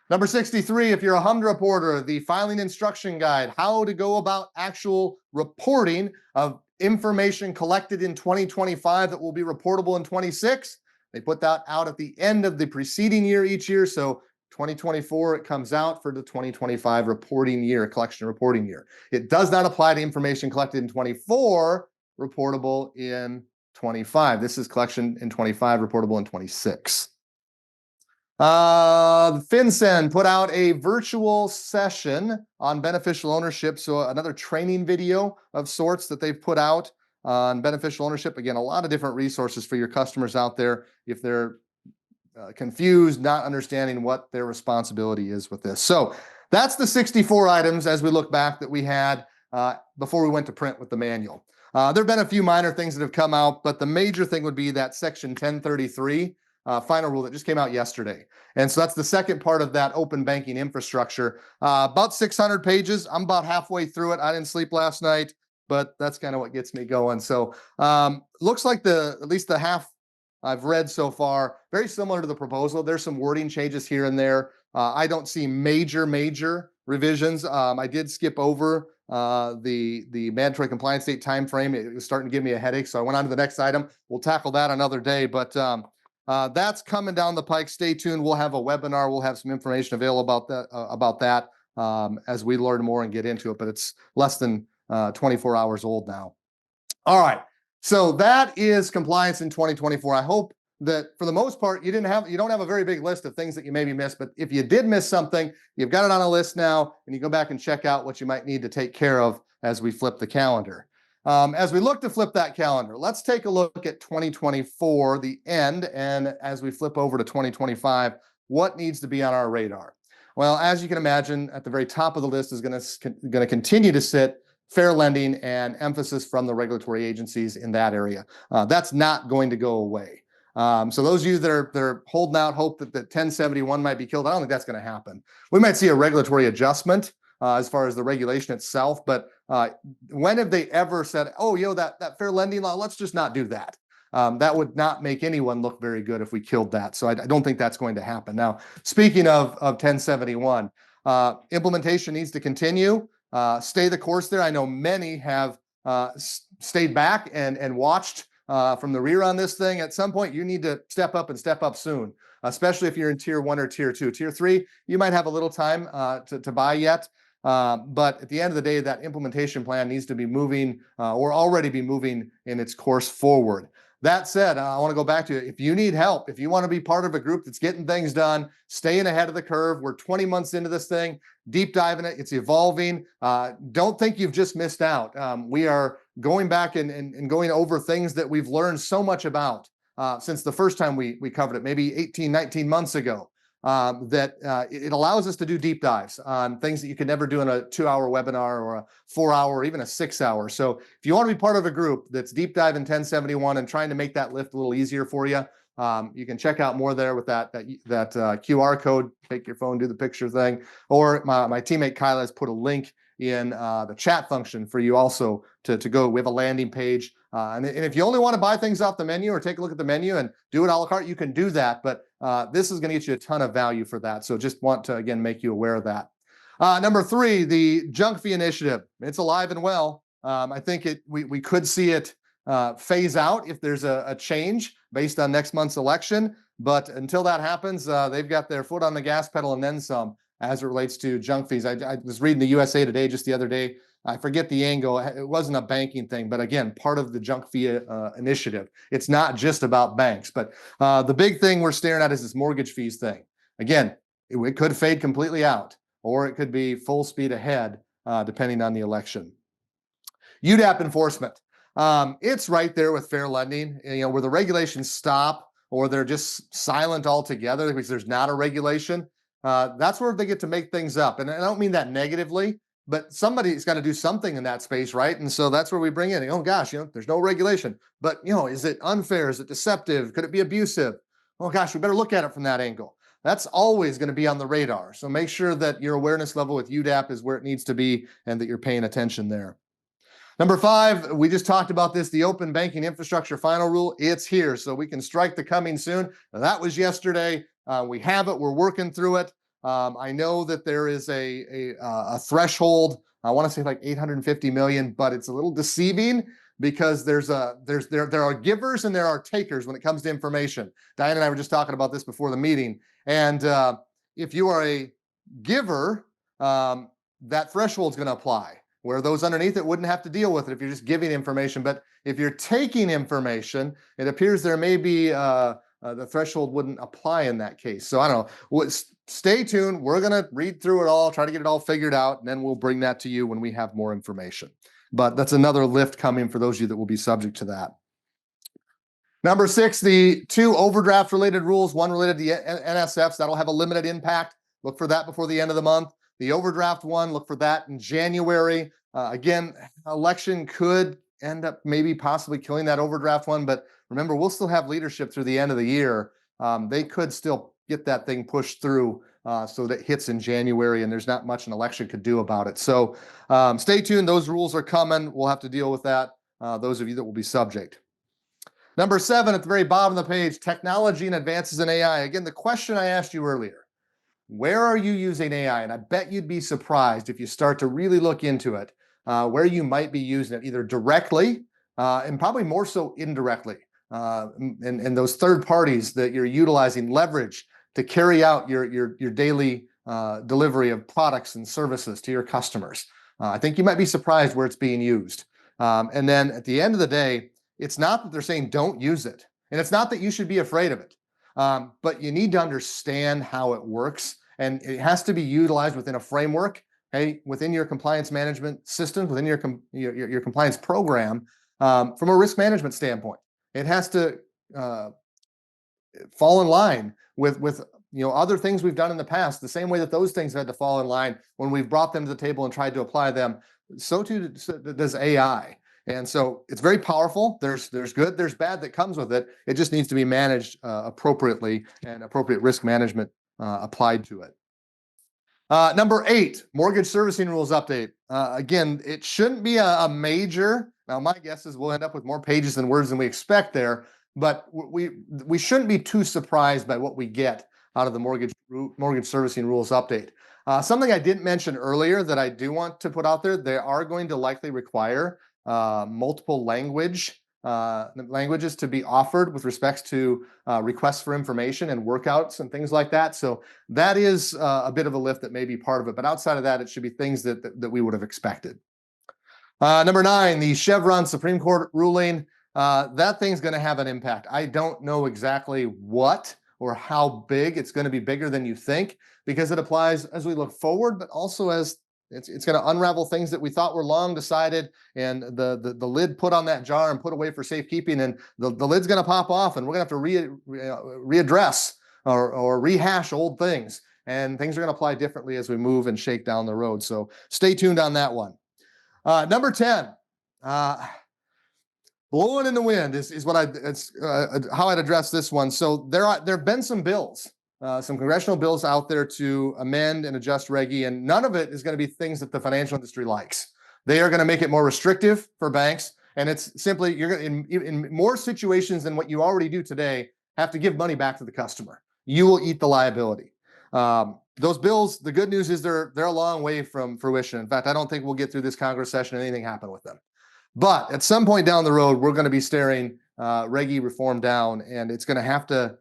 Number 63, if you're a HUMD reporter, the filing instruction guide, how to go about actual reporting of information collected in 2025 that will be reportable in 26. They put that out at the end of the preceding year each year. So 2024, it comes out for the 2025 reporting year, collection reporting year. It does not apply to information collected in 24, reportable in 25. This is collection in 25, reportable in 26. FinCEN put out a virtual session on beneficial ownership. So another training video of sorts that they've put out on beneficial ownership. Again, a lot of different resources for your customers out there if they're confused, not understanding what their responsibility is with this. So that's the 64 items as we look back that we had before we went to print with the manual. There have been a few minor things that have come out, but the major thing would be that section 1033 final rule that just came out yesterday. And so that's the second part of that open banking infrastructure. About 600 pages. I'm about halfway through it. I didn't sleep last night, but that's kind of what gets me going. So looks like at least the half I've read so far, very similar to the proposal. There's some wording changes here and there. I don't see major revisions. I did skip over the mandatory compliance date time frame. It was starting to give me a headache, so I went on to the next item. We'll tackle that another day, but that's coming down the pike. Stay tuned. We'll have a webinar. We'll have some information available about that as we learn more and get into it, but it's less than 24 hours old now. All right. So that is compliance in 2024. I hope that for the most part, you don't have a very big list of things that you maybe missed, but if you did miss something, you've got it on a list now, and you go back and check out what you might need to take care of as we flip the calendar. As we look to flip that calendar, let's take a look at 2024, the end, and as we flip over to 2025, what needs to be on our radar? Well, as you can imagine, at the very top of the list is going to continue to sit fair lending and emphasis from the regulatory agencies in that area. That's not going to go away. So those of you that are holding out hope that 1071 might be killed, I don't think that's going to happen. We might see a regulatory adjustment as far as the regulation itself, but when have they ever said, oh, that fair lending law, let's just not do that? That would not make anyone look very good if we killed that. So I don't think that's going to happen. Now, speaking of 1071, implementation needs to continue. Stay the course there. I know many have stayed back and watched from the rear on this thing. At some point, you need to step up and step up soon, especially if you're in tier 1 or tier 2. Tier 3, you might have a little time to buy yet. But at the end of the day, that implementation plan needs to be moving or already be moving in its course forward. That said, I want to go back to it. If you need help, if you want to be part of a group that's getting things done, staying ahead of the curve, we're 20 months into this thing, deep diving it, it's evolving. Don't think you've just missed out. We are going back and going over things that we've learned so much about since the first time we covered it, maybe 18, 19 months ago. That it allows us to do deep dives on things that you could never do in a 2-hour webinar or a 4-hour or even a 6-hour. So if you want to be part of a group that's deep dive in 1071 and trying to make that lift a little easier for you, you can check out more there with that QR code. Take your phone, do the picture thing, or my teammate Kyla has put a link in the chat function for you also to go. We have a landing page. And if you only want to buy things off the menu or take a look at the menu and do it a la carte, you can do that. But this is going to get you a ton of value for that. So just want to, again, make you aware of that. Number 3, the junk fee initiative. It's alive and well. I think we could see it phase out if there's a change based on next month's election. But until that happens, they've got their foot on the gas pedal and then some as it relates to junk fees. I was reading the USA Today just the other day. I forget the angle. It wasn't a banking thing, but again, part of the junk fee initiative. It's not just about banks, but the big thing we're staring at is this mortgage fees thing. Again, it could fade completely out, or it could be full speed ahead, depending on the election. UDAP enforcement. It's right there with fair lending, where the regulations stop or they're just silent altogether because there's not a regulation. That's where they get to make things up. And I don't mean that negatively, but somebody's got to do something in that space, right? And so that's where we bring in, oh gosh, there's no regulation, but is it unfair? Is it deceptive? Could it be abusive? Oh gosh, we better look at it from that angle. That's always going to be on the radar. So make sure that your awareness level with UDAP is where it needs to be and that you're paying attention there. Number 5, we just talked about this, the open banking infrastructure final rule. It's here, so we can strike the coming soon. Now, that was yesterday. We have it. We're working through it. I know that there is a threshold. I want to say like 850 million, but it's a little deceiving because there are givers and there are takers when it comes to information. Diane and I were just talking about this before the meeting. And if you are a giver, that threshold is going to apply, where those underneath it wouldn't have to deal with it if you're just giving information. But if you're taking information, it appears there may be the threshold wouldn't apply in that case. So I don't know. Stay tuned. We're going to read through it all, try to get it all figured out, and then we'll bring that to you when we have more information. But that's another lift coming for those of you that will be subject to that. Number 6, the 2 overdraft related rules, one related to NSFs. That'll have a limited impact. Look for that before the end of the month. The overdraft one, look for that in January. Again, election could end up maybe possibly killing that overdraft one, but remember, we'll still have leadership through the end of the year. They could still get that thing pushed through so that it hits in January, and there's not much an election could do about it. So stay tuned. Those rules are coming. We'll have to deal with that, those of you that will be subject. Number 7, at the very bottom of the page, technology and advances in AI. Again, the question I asked you earlier, where are you using AI? And I bet you'd be surprised if you start to really look into it, where you might be using it either directly and probably more so indirectly. And those third parties that you're utilizing leverage to carry out your daily delivery of products and services to your customers. I think you might be surprised where it's being used. And then at the end of the day, it's not that they're saying don't use it. And it's not that you should be afraid of it. But you need to understand how it works. And it has to be utilized within a framework, within your compliance management system, within your compliance program, from a risk management standpoint. It has to fall in line with other things we've done in the past, the same way that those things had to fall in line when we've brought them to the table and tried to apply them. so too does AI. And so it's very powerful. There's good, there's bad that comes with it. It just needs to be managed appropriately, and appropriate risk management applied to it. Number 8, mortgage servicing rules update. Again, it shouldn't be a major. Now, my guess is we'll end up with more pages and words than we expect there, but we shouldn't be too surprised by what we get out of the mortgage servicing rules update. Something I didn't mention earlier that I do want to put out there: they are going to likely require multiple languages to be offered with respects to requests for information and workouts and things like that. So that is a bit of a lift that may be part of it. But outside of that, it should be things that we would have expected. Number 9, the Chevron Supreme Court ruling. That thing's going to have an impact. I don't know exactly what or how big. It's going to be bigger than you think, because it applies as we look forward, but also as it's going to unravel things that we thought were long decided, and the lid put on that jar and put away for safekeeping, and the lid's going to pop off, and we're going to have to readdress or rehash old things, and things are going to apply differently as we move and shake down the road. So stay tuned on that one. Number 10, blowing in the wind is what how I'd address this one. So there have been some bills, some congressional bills out there to amend and adjust Reg E, and none of it is going to be things that the financial industry likes. They are going to make it more restrictive for banks, and it's simply you're going in more situations than what you already do today have to give money back to the customer. You will eat the liability. Those bills, the good news is they're a long way from fruition. In fact, I don't think we'll get through this Congress session and anything happen with them. But at some point down the road, we're going to be staring Reg E reform down, and it's going to have to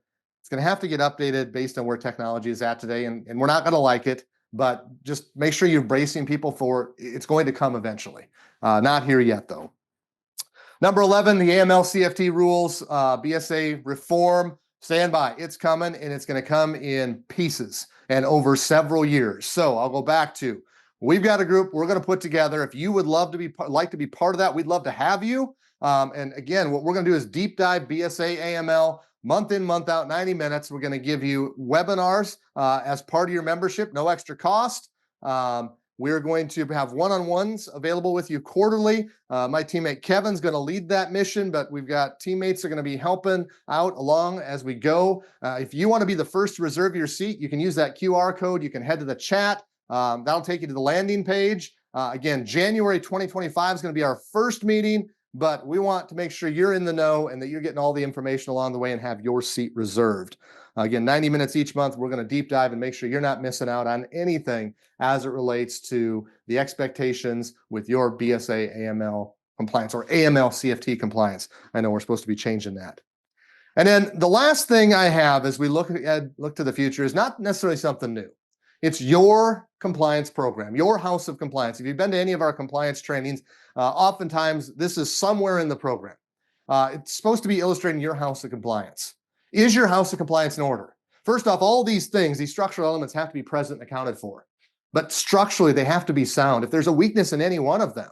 get updated based on where technology is at today. And we're not going to like it, but just make sure you're bracing people for it's going to come eventually. Not here yet, though. Number 11, the AML CFT rules, BSA reform. Stand by. It's coming, and it's going to come in pieces and over several years. So I'll go back to, we've got a group we're going to put together. If you would love to be part of that, we'd love to have you. And again, what we're going to do is deep dive BSA AML month in, month out, 90 minutes. We're going to give you webinars as part of your membership, no extra cost. We're going to have one-on-ones available with you quarterly. My teammate Kevin's going to lead that mission, but we've got teammates that are going to be helping out along as we go. If you want to be the first to reserve your seat, you can use that QR code. You can head to the chat. That'll take you to the landing page. Again, January 2025 is going to be our first meeting, but we want to make sure you're in the know and that you're getting all the information along the way and have your seat reserved. Again, 90 minutes each month, we're going to deep dive and make sure you're not missing out on anything as it relates to the expectations with your BSA AML compliance, or AML CFT compliance. I know we're supposed to be changing that. And then the last thing I have as we look to the future is not necessarily something new. It's your compliance program, your house of compliance. If you've been to any of our compliance trainings, oftentimes this is somewhere in the program. It's supposed to be illustrating your house of compliance. Is your house of compliance in order? First off, all these things, these structural elements have to be present and accounted for. But structurally, they have to be sound. If there's a weakness in any one of them,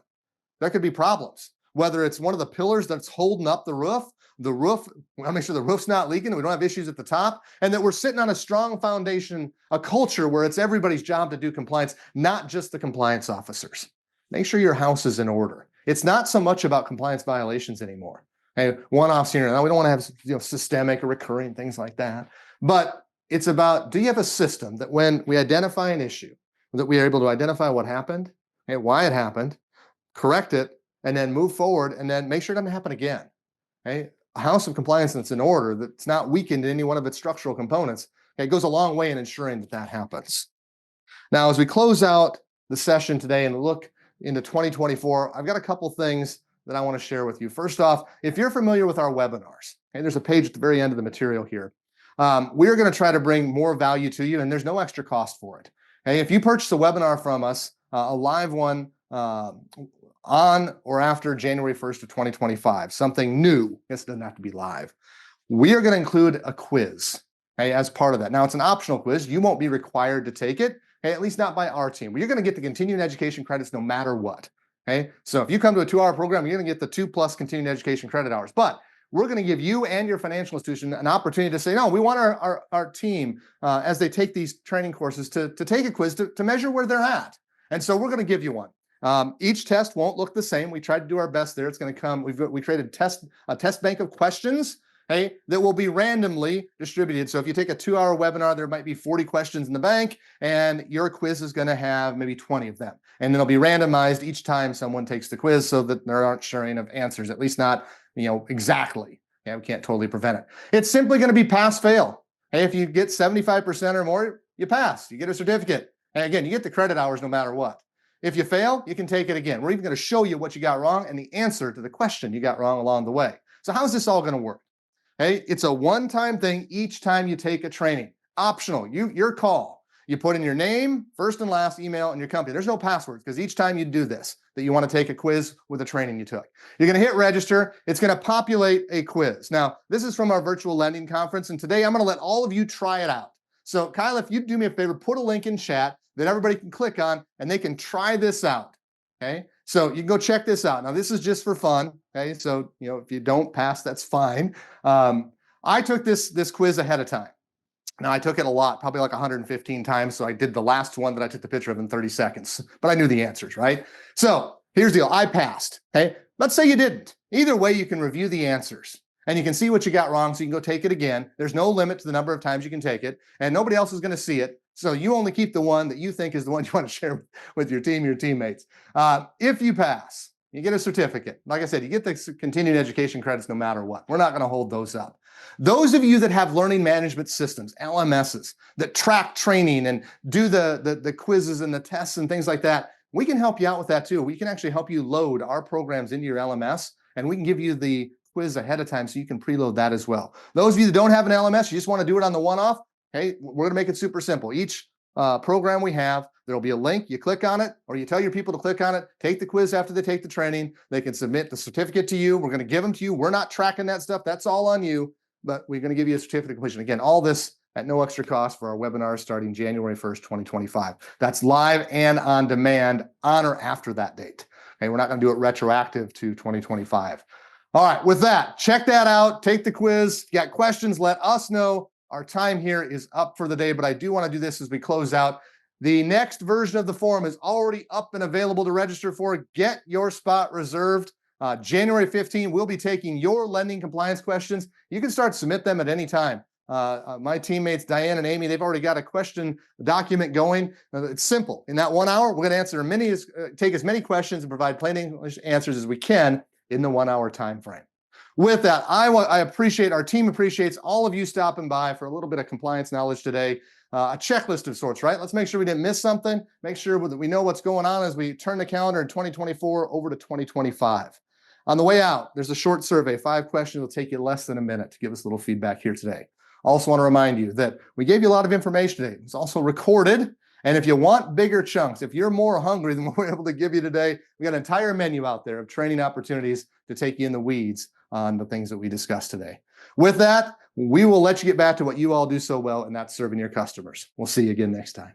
there could be problems. Whether it's one of the pillars that's holding up the roof, we want to make sure the roof's not leaking, and we don't have issues at the top, and that we're sitting on a strong foundation, a culture where it's everybody's job to do compliance, not just the compliance officers. Make sure your house is in order. It's not so much about compliance violations anymore. Hey, one-offs here. Now, we don't want to have systemic or recurring things like that. But it's about, do you have a system that when we identify an issue, that we are able to identify what happened, and why it happened, correct it, and then move forward, and then make sure it doesn't happen again. Okay? A house of compliance that's in order, that's not weakened in any one of its structural components, it goes a long way in ensuring that that happens. Now, as we close out the session today and look into 2024, I've got a couple things that I want to share with you. First off, if you're familiar with our webinars, okay, there's a page at the very end of the material here. We're going to try to bring more value to you, and there's no extra cost for it. Okay, if you purchase a webinar from us, a live one on or after January 1st of 2025, something new, this doesn't have to be live, we are going to include a quiz, okay, as part of that. Now, it's an optional quiz. You won't be required to take it, okay, at least not by our team. But you're going to get the continuing education credits no matter what. Okay, so if you come to a 2-hour program, you're going to get the 2+ continuing education credit hours. But we're going to give you and your financial institution an opportunity to say, no, we want our team, as they take these training courses, to take a quiz to measure where they're at. And so we're going to give you one. Each test won't look the same. We tried to do our best there. It's going to come. We created a test bank of questions, hey, that will be randomly distributed. So if you take a 2-hour webinar, there might be 40 questions in the bank, and your quiz is going to have maybe 20 of them. And then it'll be randomized each time someone takes the quiz so that there aren't sharing of answers, at least not, exactly. Yeah, we can't totally prevent it. It's simply going to be pass fail. Hey, if you get 75% or more, you pass. You get a certificate. And again, you get the credit hours no matter what. If you fail, you can take it again. We're even going to show you what you got wrong and the answer to the question you got wrong along the way. So how's this all going to work? Hey, it's a one-time thing each time you take a training. Optional, your call. You put in your name, first and last, email, and your company. There's no passwords because each time you do this, that you want to take a quiz with a training you took. You're going to hit register. It's going to populate a quiz. Now, this is from our virtual lending conference, and today I'm going to let all of you try it out. So Kyle, if you do me a favor, put a link in chat that everybody can click on and they can try this out. Okay, so you can go check this out. Now, this is just for fun. Okay, so if you don't pass, that's fine. I took this quiz ahead of time. Now, I took it a lot, probably like 115 times. So I did the last one that I took the picture of in 30 seconds, but I knew the answers, right? So here's the deal. I passed. Okay, let's say you didn't. Either way, you can review the answers and you can see what you got wrong. So you can go take it again. There's no limit to the number of times you can take it, and nobody else is going to see it. So you only keep the one that you think is the one you want to share with your team, your teammates. If you pass, you get a certificate. Like I said, you get the continuing education credits no matter what. We're not going to hold those up. Those of you that have learning management systems, LMSs, that track training and do the quizzes and the tests and things like that, we can help you out with that too. We can actually help you load our programs into your LMS, and we can give you the quiz ahead of time so you can preload that as well. Those of you that don't have an LMS, you just want to do it on the one-off, hey, we're going to make it super simple. Each program we have, there'll be a link. You click on it, or you tell your people to click on it, take the quiz after they take the training. They can submit the certificate to you. We're going to give them to you. We're not tracking that stuff. That's all on you, but we're going to give you a certificate of completion. Again, all this at no extra cost for our webinars starting January 1st, 2025. That's live and on demand on or after that date. Okay, we're not going to do it retroactive to 2025. All right, with that, check that out. Take the quiz. You got questions, let us know. Our time here is up for the day, but I do want to do this as we close out. The next version of the forum is already up and available to register for. Get your spot reserved. January 15, we'll be taking your lending compliance questions. You can start to submit them at any time. My teammates, Diane and Amy, they've already got a question document going. It's simple. In that 1 hour, we're going to answer take as many questions and provide plain English answers as we can in the 1 hour time frame. With that, I appreciate, our team appreciates all of you stopping by for a little bit of compliance knowledge today. A checklist of sorts, right? Let's make sure we didn't miss something. Make sure that we know what's going on as we turn the calendar in 2024 over to 2025. On the way out, there's a short survey, 5 questions. It'll take you less than a minute to give us a little feedback here today. Also want to remind you that we gave you a lot of information today. It's also recorded. And if you want bigger chunks, if you're more hungry than what we're able to give you today, we got an entire menu out there of training opportunities to take you in the weeds on the things that we discussed today. With that, we will let you get back to what you all do so well, and that's serving your customers. We'll see you again next time.